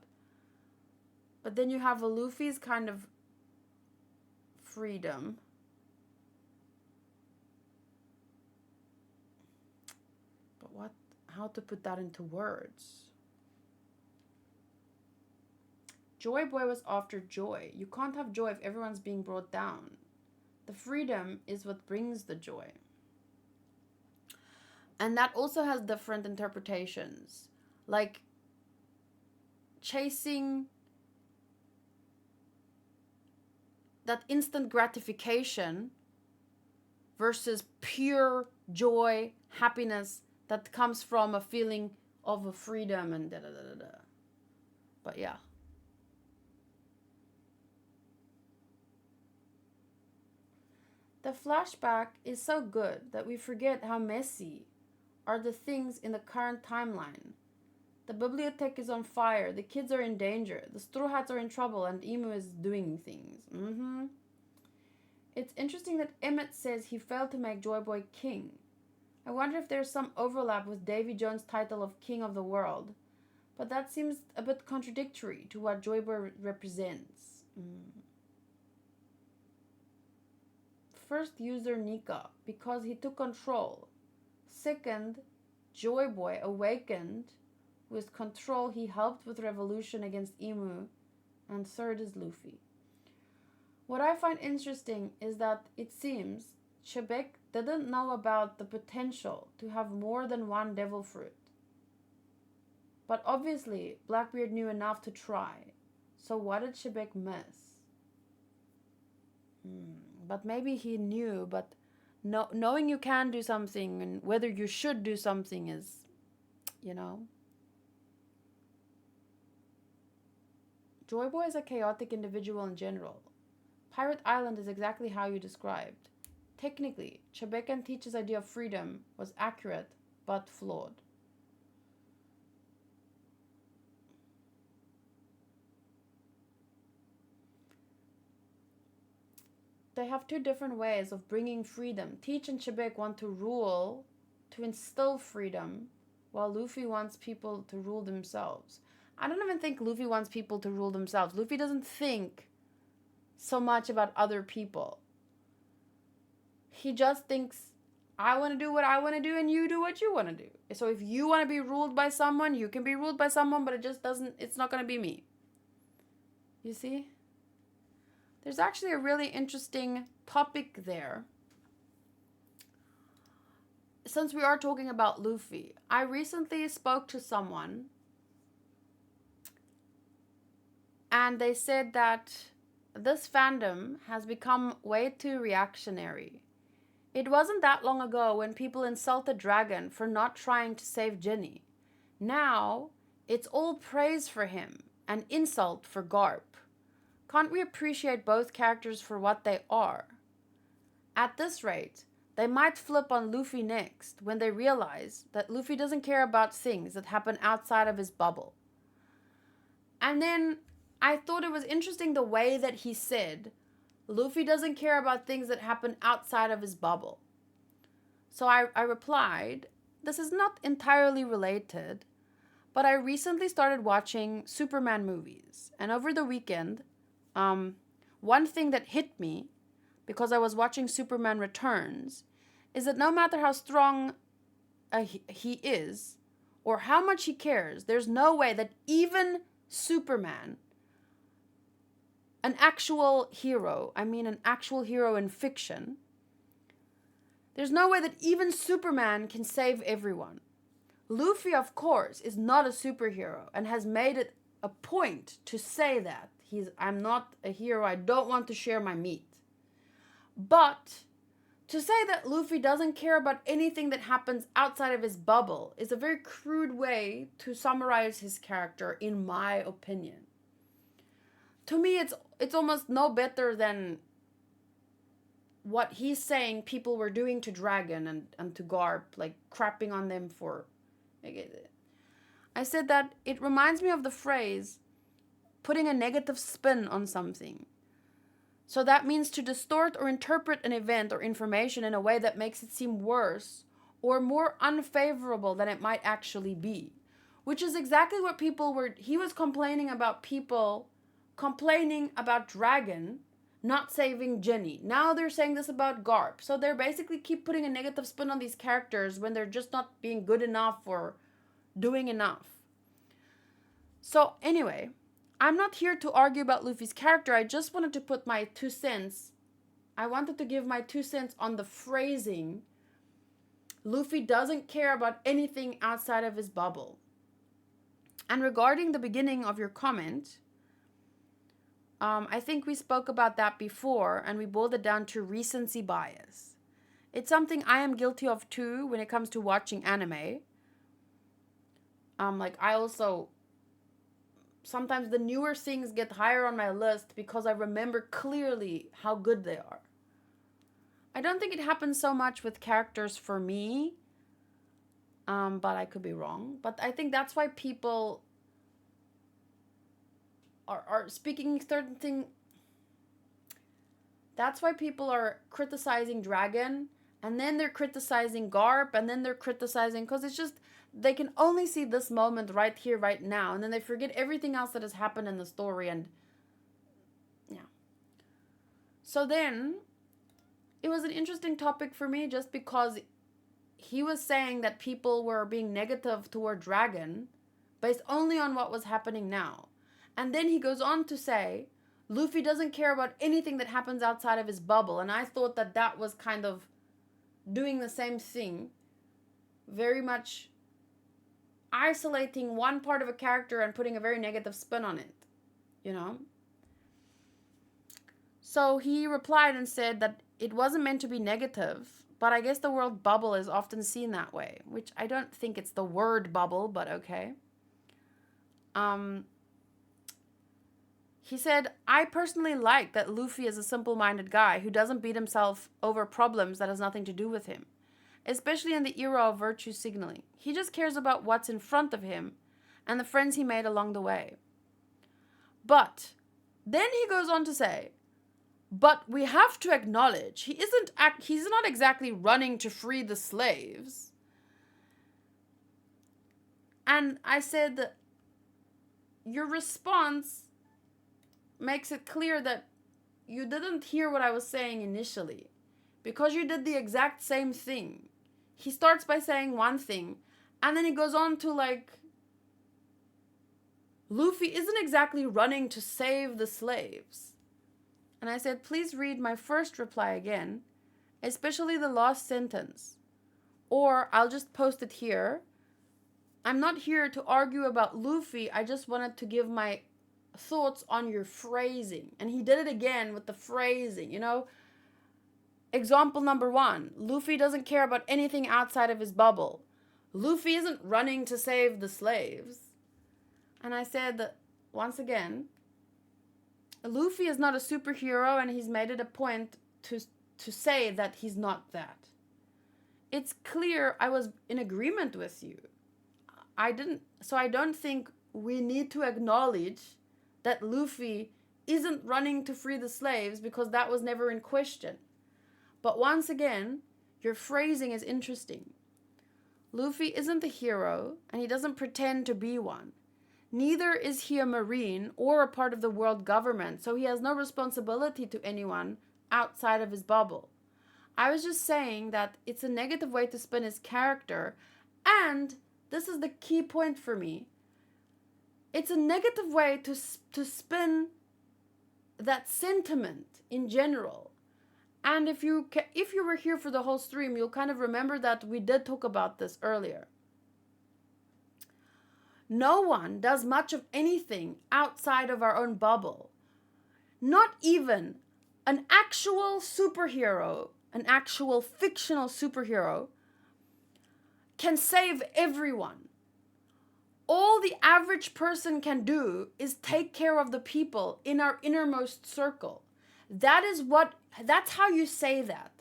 But then you have a Luffy's kind of freedom. But how to put that into words? Joy Boy was after joy. You can't have joy if everyone's being brought down. The freedom is what brings the joy. And that also has different interpretations. Like chasing that instant gratification versus pure joy, happiness that comes from a feeling of a freedom and da-da-da-da-da. But yeah. The flashback is so good that we forget how messy are the things in the current timeline. The bibliothèque is on fire, the kids are in danger, the Straw Hats are in trouble, and Emu is doing things. It's interesting that Emmett says he failed to make Joy Boy king. I wonder if there's some overlap with Davy Jones' title of King of the World, but that seems a bit contradictory to what Joy Boy represents. First user Nika, because he took control. Second, Joy Boy awakened. With control, he helped with revolution against Emu. And third is Luffy. What I find interesting is that it seems Shebek didn't know about the potential to have more than one devil fruit. But obviously, Blackbeard knew enough to try. So what did Shebek miss? But maybe he knew, but knowing you can do something and whether you should do something is, Joy Boy is a chaotic individual in general. Pirate Island is exactly how you described. Technically, Shebek and Teach's idea of freedom was accurate, but flawed. They have two different ways of bringing freedom. Teach and Shebek want to rule, to instill freedom, while Luffy wants people to rule themselves. I don't even think Luffy wants people to rule themselves. Luffy doesn't think so much about other people. He just thinks, I want to do what I want to do and you do what you want to do. So if you want to be ruled by someone, you can be ruled by someone, but it's not going to be me. You see? There's actually a really interesting topic there. Since we are talking about Luffy, I recently spoke to someone and they said that this fandom has become way too reactionary. It wasn't that long ago when people insulted Dragon for not trying to save Ginny. Now, it's all praise for him and insult for Garp. Can't we appreciate both characters for what they are? At this rate, they might flip on Luffy next when they realize that Luffy doesn't care about things that happen outside of his bubble. And then I thought it was interesting the way that he said, Luffy doesn't care about things that happen outside of his bubble. So I replied, this is not entirely related, but I recently started watching Superman movies. And over the weekend, one thing that hit me, because I was watching Superman Returns, is that no matter how strong he is, or how much he cares, there's no way that even Superman, an actual hero in fiction, there's no way that even Superman can save everyone. Luffy, of course, is not a superhero and has made it a point to say that. I'm not a hero, I don't want to share my meat. But to say that Luffy doesn't care about anything that happens outside of his bubble is a very crude way to summarize his character, in my opinion. To me, it's almost no better than what he's saying people were doing to Dragon and to Garp, like crapping on them for... I said that it reminds me of the phrase, putting a negative spin on something. So that means to distort or interpret an event or information in a way that makes it seem worse or more unfavorable than it might actually be. Which is exactly what he was complaining about people complaining about Dragon not saving Ginny. Now they're saying this about Garp. So they're basically keep putting a negative spin on these characters when they're just not being good enough or doing enough. So anyway, I'm not here to argue about Luffy's character. I just wanted to put my 2 cents. I wanted to give my 2 cents on the phrasing. Luffy doesn't care about anything outside of his bubble. And regarding the beginning of your comment, I think we spoke about that before, and we boiled it down to recency bias. It's something I am guilty of too when it comes to watching anime. I also... Sometimes the newer things get higher on my list because I remember clearly how good they are. I don't think it happens so much with characters for me, but I could be wrong. But I think that's why people are speaking certain things. That's why people are criticizing Dragon, and then they're criticizing Garp, and then they're criticizing... Because it's just... They can only see this moment right here, right now, and then they forget everything else that has happened in the story, and yeah. So then, it was an interesting topic for me just because he was saying that people were being negative toward Dragon based only on what was happening now. And then he goes on to say, Luffy doesn't care about anything that happens outside of his bubble, and I thought that that was kind of doing the same thing, very much isolating one part of a character and putting a very negative spin on it, you know? So he replied and said that it wasn't meant to be negative, but I guess the word bubble is often seen that way, which I don't think it's the word bubble, but okay. He said, I personally like that Luffy is a simple-minded guy who doesn't beat himself over problems that has nothing to do with him, especially in the era of virtue signaling. He just cares about what's in front of him and the friends he made along the way. But then he goes on to say, but we have to acknowledge he's not exactly running to free the slaves. And I said, your response makes it clear that you didn't hear what I was saying initially, because you did the exact same thing. He starts by saying one thing, and then he goes on to Luffy isn't exactly running to save the slaves. And I said, please read my first reply again, especially the last sentence. Or I'll just post it here. I'm not here to argue about Luffy, I just wanted to give my thoughts on your phrasing. And he did it again with the phrasing, you know. Example number 1, Luffy doesn't care about anything outside of his bubble. Luffy isn't running to save the slaves. And I said that, once again, Luffy is not a superhero, and he's made it a point to say that he's not that. It's clear I was in agreement with you. I don't think we need to acknowledge that Luffy isn't running to free the slaves, because that was never in question. But once again, your phrasing is interesting. Luffy isn't a hero, and he doesn't pretend to be one. Neither is he a marine or a part of the world government, so he has no responsibility to anyone outside of his bubble. I was just saying that it's a negative way to spin his character, and this is the key point for me. It's a negative way to spin that sentiment in general. And if you were here for the whole stream, you'll kind of remember that we did talk about this earlier. No one does much of anything outside of our own bubble. Not even an actual superhero, an actual fictional superhero, can save everyone. All the average person can do is take care of the people in our innermost circle. That's how you say that.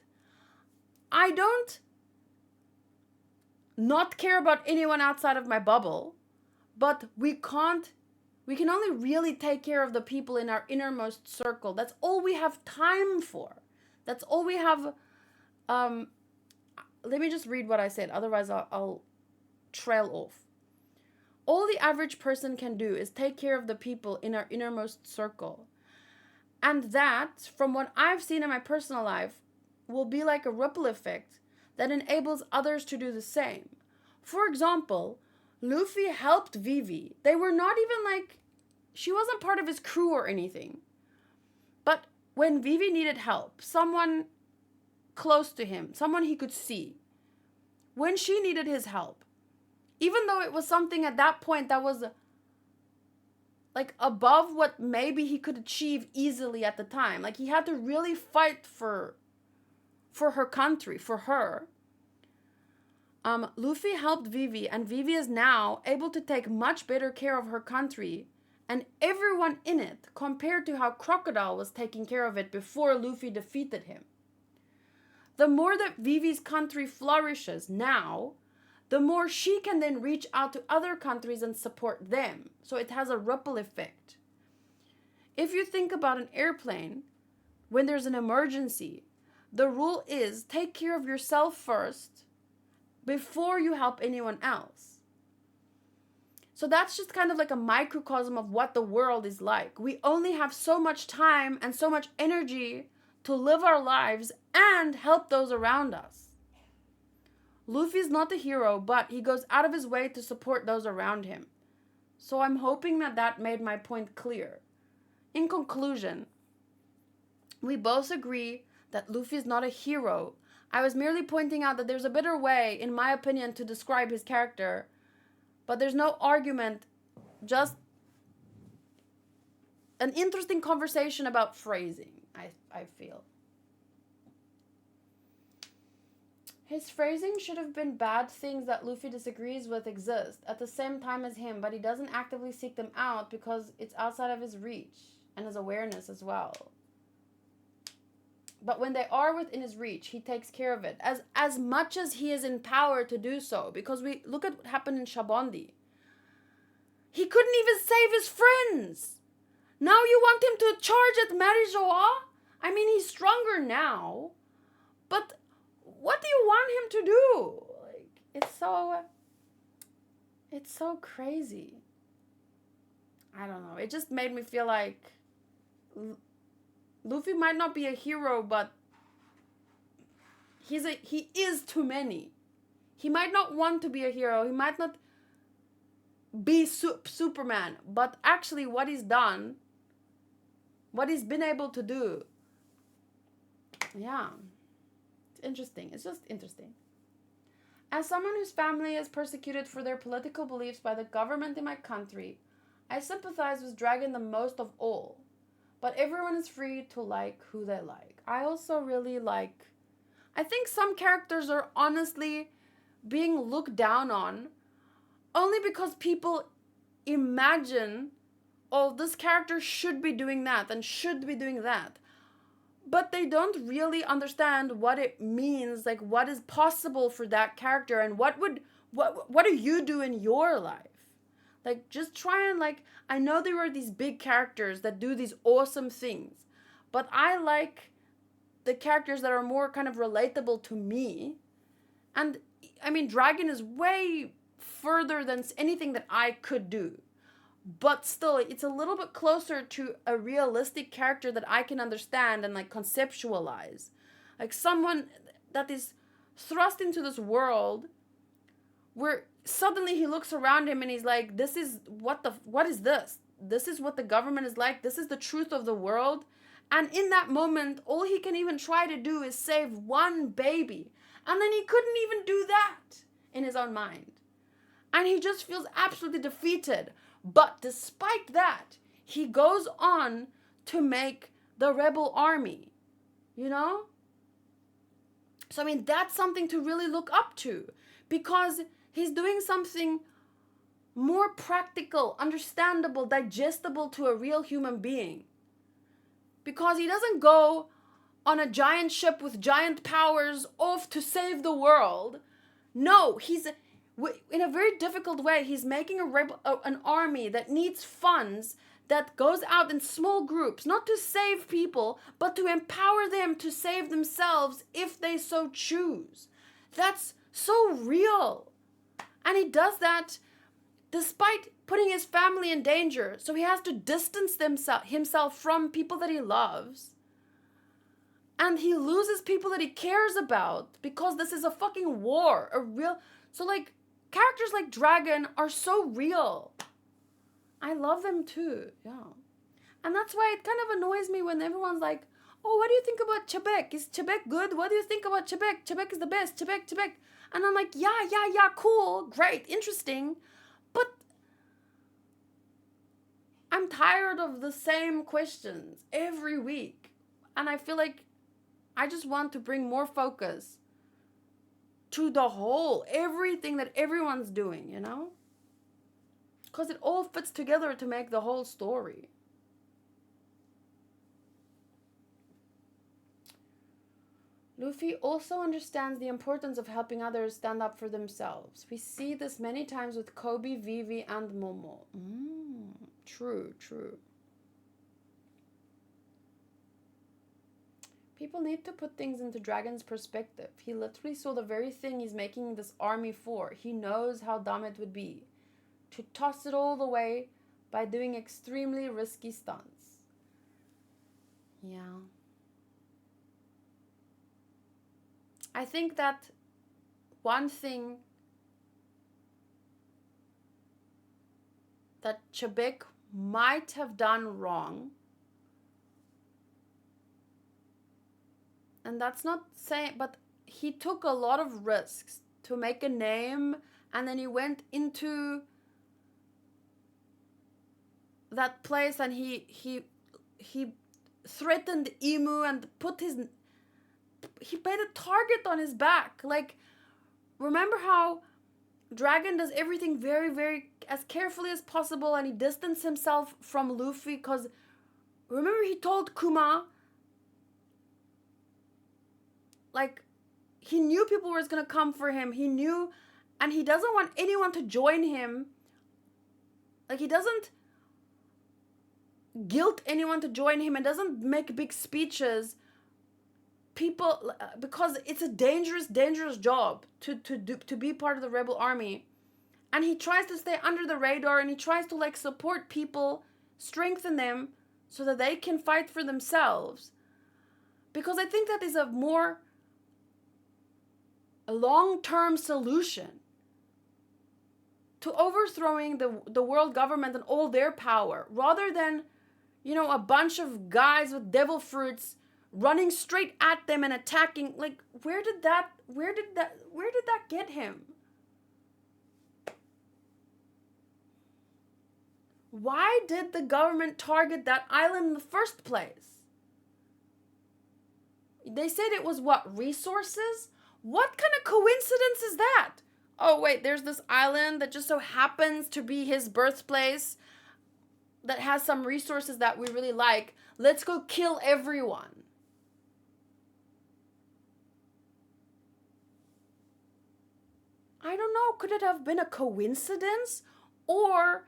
I don't not care about anyone outside of my bubble, but we can only really take care of the people in our innermost circle. That's all we have time for. That's all we have. Let me just read what I said, otherwise I'll trail off. All the average person can do is take care of the people in our innermost circle. And that, from what I've seen in my personal life, will be like a ripple effect that enables others to do the same. For example, Luffy helped Vivi. They were not even she wasn't part of his crew or anything. But when Vivi needed help, someone close to him, someone he could see, when she needed his help, even though it was something at that point that was above what maybe he could achieve easily at the time. He had to really fight for her country, for her. Luffy helped Vivi, and Vivi is now able to take much better care of her country and everyone in it, compared to how Crocodile was taking care of it before Luffy defeated him. The more that Vivi's country flourishes now, the more she can then reach out to other countries and support them. So it has a ripple effect. If you think about an airplane, when there's an emergency, the rule is take care of yourself first before you help anyone else. So that's just kind of like a microcosm of what the world is like. We only have so much time and so much energy to live our lives and help those around us. Luffy's not a hero, but he goes out of his way to support those around him. So I'm hoping that made my point clear. In conclusion, we both agree that Luffy is not a hero. I was merely pointing out that there's a better way, in my opinion, to describe his character. But there's no argument, just an interesting conversation about phrasing, I feel. His phrasing should have been bad things that Luffy disagrees with exist at the same time as him, but he doesn't actively seek them out because it's outside of his reach and his awareness as well. But when they are within his reach, he takes care of it as much as he is empowered to do so. Because we look at what happened in Shabondi. He couldn't even save his friends. Now you want him to charge at Marijoa? I mean, he's stronger now, but what do you want him to do? It's so crazy. I don't know. It just made me feel like Luffy might not be a hero, but he is too many. He might not want to be a hero. He might not be Superman, but actually what he's done, what he's been able to do, yeah. Interesting. It's just interesting. As someone whose family is persecuted for their political beliefs by the government in my country, I sympathize with Dragon the most of all. But everyone is free to like who they like. I also really like I think some characters are honestly being looked down on only because people imagine, oh, this character should be doing that and should be doing that. But they don't really understand what it means, like what is possible for that character and what do you do in your life? Like, just try and, like, I know there are these big characters that do these awesome things, but I like the characters that are more kind of relatable to me. And I mean, Dragon is way further than anything that I could do. But still, it's a little bit closer to a realistic character that I can understand and, like, conceptualize. Like someone that is thrust into this world where suddenly he looks around him and he's like, what is this? This is what the government is like. This is the truth of the world. And in that moment, all he can even try to do is save one baby. And then he couldn't even do that in his own mind. And he just feels absolutely defeated. But despite that, he goes on to make the rebel army, you know? So, I mean, that's something to really look up to, because he's doing something more practical, understandable, digestible to a real human being. Because he doesn't go on a giant ship with giant powers off to save the world. No, he's, in a very difficult way, he's making an army that needs funds, that goes out in small groups, not to save people, but to empower them to save themselves if they so choose. That's so real. And he does that despite putting his family in danger. So he has to distance himself from people that he loves. And he loses people that he cares about because this is a fucking war. So, like, characters like Dragon are so real. I love them too, yeah. And that's why it kind of annoys me when everyone's like, oh, what do you think about Chebek? Is Chebek good? What do you think about Chebek? Chebek is the best. Chebek. And I'm like, yeah, cool, great, interesting. But I'm tired of the same questions every week. And I feel like I just want to bring more focus to the whole, everything that everyone's doing, you know? Because it all fits together to make the whole story. Luffy also understands the importance of helping others stand up for themselves. We see this many times with Kobe, Vivi, and Momo. True. People need to put things into Dragon's perspective. He literally saw the very thing he's making this army for. He knows how dumb it would be to toss it all the way by doing extremely risky stunts. Yeah. I think that one thing that Chebek might have done wrong, and that's not saying, but he took a lot of risks to make a name, and then he went into that place and he threatened Emu and he put a target on his back. Like, remember how Dragon does everything very, very as carefully as possible, and he distanced himself from Luffy because remember he told Kuma, like, he knew people were going to come for him. He knew, and he doesn't want anyone to join him. Like, he doesn't guilt anyone to join him and doesn't make big speeches. People, because it's a dangerous job to be part of the rebel army, and he tries to stay under the radar, and he tries to, like, support people, strengthen them so that they can fight for themselves, because I think that is a long-term solution to overthrowing the world government and all their power, rather than, you know, a bunch of guys with devil fruits running straight at them and attacking. Like, where did that get him? Why did the government target that island in the first place? They said it was what? Resources? What kind of coincidence is that? Oh, wait, there's this island that just so happens to be his birthplace that has some resources that we really like. Let's go kill everyone. I don't know. Could it have been a coincidence? Or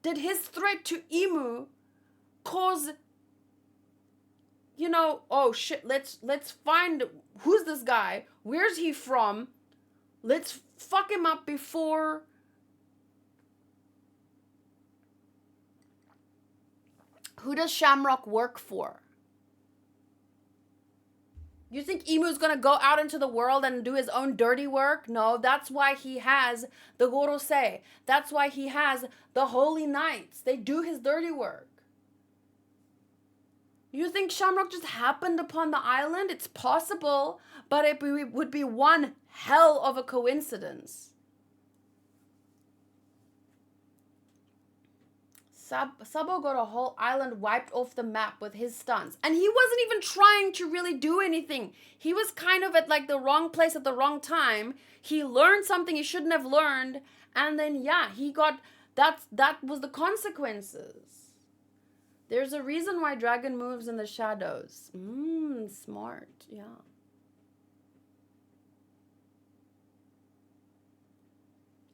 did his threat to Emu cause, oh shit, let's find who's this guy? Where's he from? Let's fuck him up before who does Shamrock work for? You think Emu's gonna go out into the world and do his own dirty work? No, that's why he has the Gorosei. That's why he has the Holy Knights. They do his dirty work. You think Shamrock just happened upon the island? It's possible, but it would be one hell of a coincidence. Sabo got a whole island wiped off the map with his stunts. And he wasn't even trying to really do anything. He was kind of at like the wrong place at the wrong time. He learned something he shouldn't have learned. And then, he got, that was the consequences. There's a reason why Dragon moves in the shadows. Smart, yeah.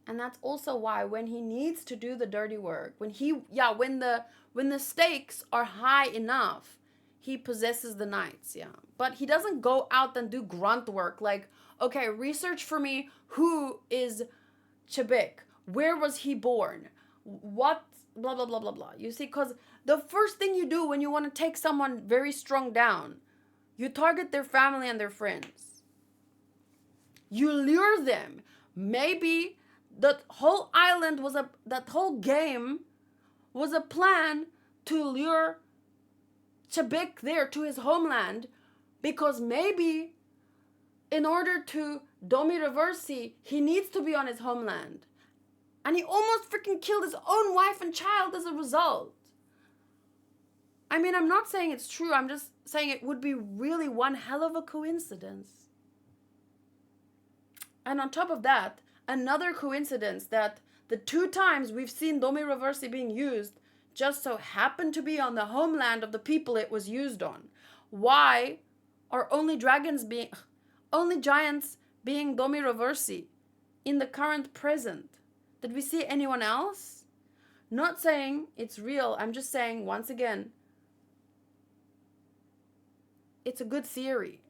And that's also why when he needs to do the dirty work, when the stakes are high enough, he possesses the knights, But he doesn't go out and do grunt work like, okay, research for me who is Chebik, where was he born, what, blah, blah, blah, blah, blah. You see, because the first thing you do when you want to take someone very strong down, you target their family and their friends. You lure them. Maybe that whole island that whole game was a plan to lure Chebik there to his homeland, because maybe in order to Domi Reversi, he needs to be on his homeland. And he almost freaking killed his own wife and child as a result. I mean, I'm not saying it's true. I'm just saying it would be really one hell of a coincidence. And on top of that, another coincidence that the 2 times we've seen Domi Reversi being used just so happened to be on the homeland of the people it was used on. Why are only giants being Domi Reversi in the current present? Did we see anyone else? Not saying it's real. I'm just saying, once again, it's a good theory.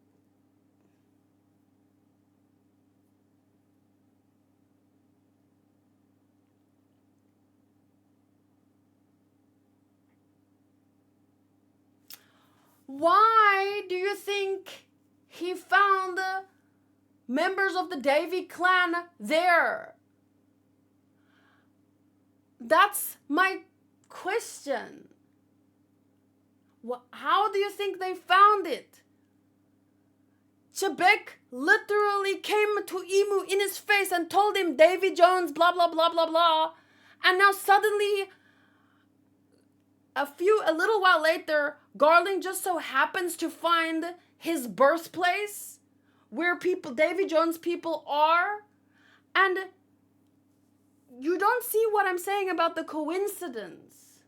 Why do you think he found members of the DAVY clan there? That's my question. How do you think they found it? Chebik literally came to Emu in his face and told him Davy Jones, blah, blah, blah, blah, blah. And now suddenly, a little while later, Garling just so happens to find his birthplace where Davy Jones people are. And you don't see what I'm saying about the coincidence.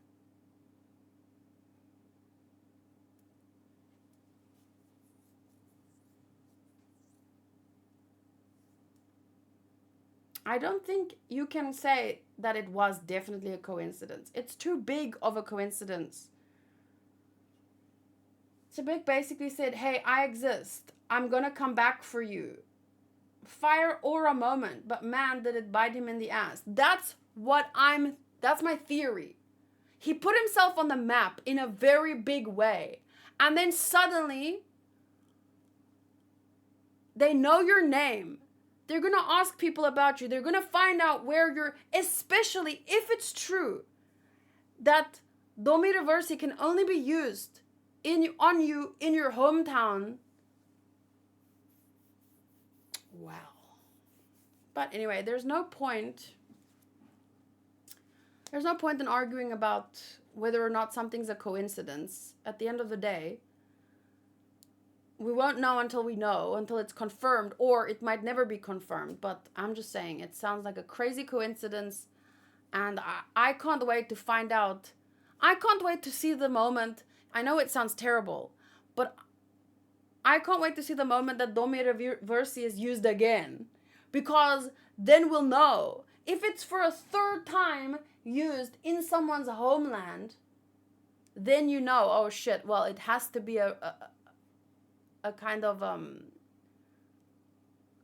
I don't think you can say that it was definitely a coincidence. It's too big of a coincidence. Chebik basically said, hey, I exist. I'm gonna come back for you. Fire or a moment, but man, did it bite him in the ass. That's my theory. He put himself on the map in a very big way. And then suddenly, they know your name. They're going to ask people about you. They're going to find out where you're, especially if it's true that Domi Reversi can only be used on you in your hometown. Wow. But anyway, there's no point in arguing about whether or not something's a coincidence. At the end of the day, we won't know until we know, until it's confirmed, or it might never be confirmed. But I'm just saying, it sounds like a crazy coincidence, and I can't wait to find out. I can't wait to see the moment. I know it sounds terrible, but I can't wait to see the moment that Domire Versi is used again, because then we'll know. If it's for a third time used in someone's homeland, then you know, oh shit, well, it has to be a kind of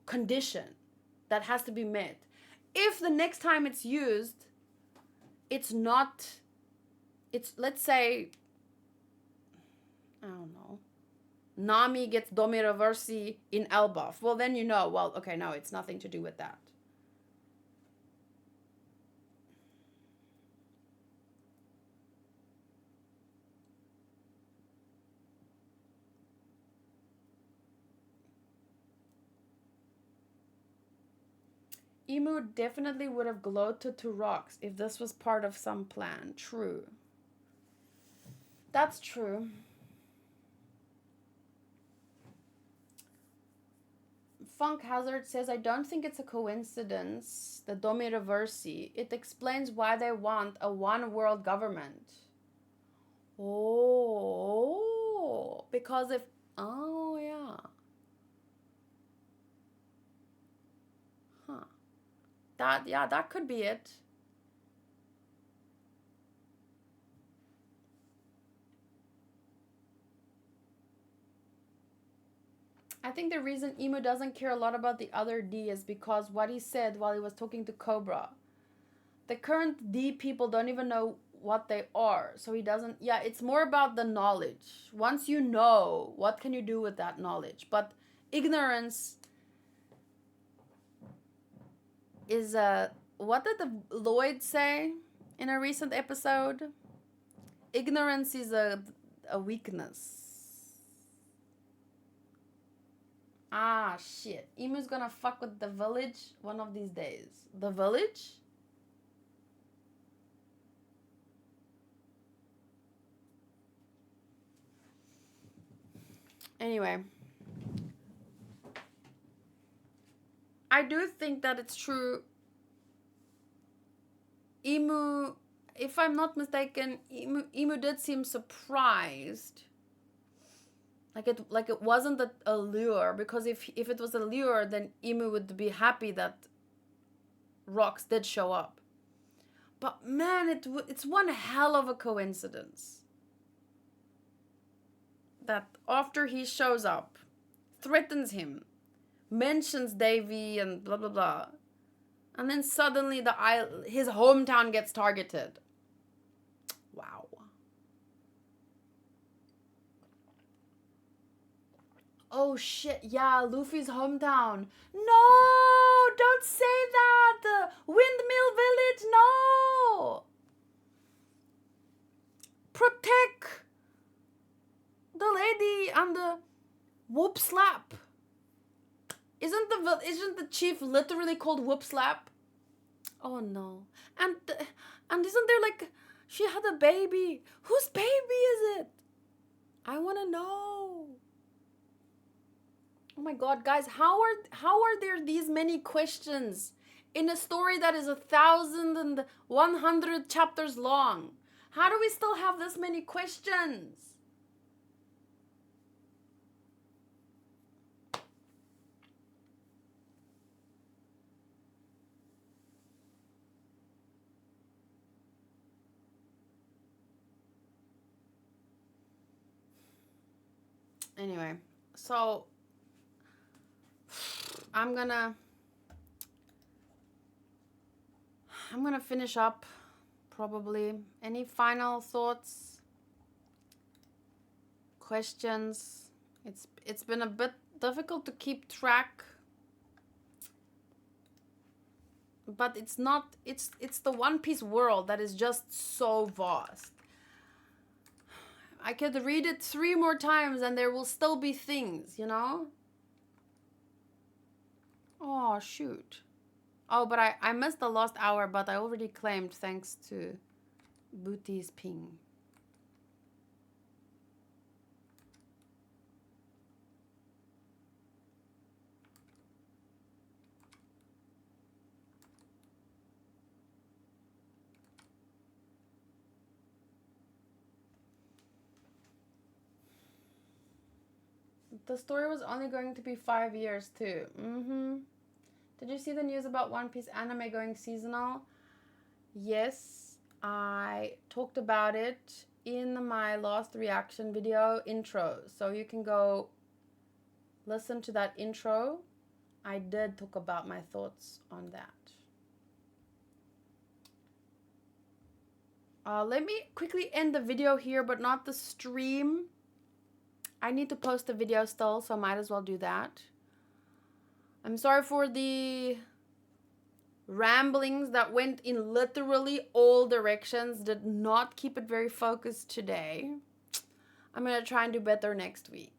condition that has to be met. If the next time it's used, it's not, it's, let's say, I don't know, Nami gets Domire Versi in Elbaf. Well, then you know, well, okay, no, it's nothing to do with that. Emu definitely would have glowed to 2 rocks if this was part of some plan. True. That's true. Funk Hazard says, I don't think it's a coincidence, the Domire Versi. It explains why they want a one-world government. Oh, because if... Oh, yeah. Huh. That could be it. I think the reason Emu doesn't care a lot about the other D is because what he said while he was talking to Cobra. The current D people don't even know what they are. So he doesn't... Yeah, it's more about the knowledge. Once you know, what can you do with that knowledge? But ignorance is a... What did the Lloyd say in a recent episode? Ignorance is a weakness. Ah, shit. Emu's gonna fuck with the village one of these days. The village? Anyway. I do think that it's true. Emu, if I'm not mistaken, Emu did seem surprised. Like it wasn't a lure, because if it was a lure, then Emu would be happy that rocks did show up. But man, it's one hell of a coincidence that after he shows up, threatens him, mentions Davy and blah blah blah, and then suddenly his hometown gets targeted. Wow. Oh shit, yeah, Luffy's hometown. No, don't say that. Windmill Village, no. Protect the lady and the whoop slap. Isn't the chief literally called whoop slap? Oh no. And isn't there like, she had a baby. Whose baby is it? I want to know. Oh my god, guys, how are there these many questions in a story that is 1,100 chapters long? How do we still have this many questions? Anyway, so I'm gonna finish up, probably. Any final thoughts? Questions? It's been a bit difficult to keep track. But it's not, it's the One Piece world that is just so vast. I could read it 3 more times and there will still be things, you know? Oh, shoot. Oh, but I missed the last hour, but I already claimed thanks to Booty's ping. The story was only going to be 5 years too. Did you see the news about One Piece anime going seasonal? Yes, I talked about it in my last reaction video intro. So you can go listen to that intro. I did talk about my thoughts on that. Let me quickly end the video here, but not the stream. I need to post the video still, so I might as well do that. I'm sorry for the ramblings that went in literally all directions. Did not keep it very focused today. I'm going to try and do better next week.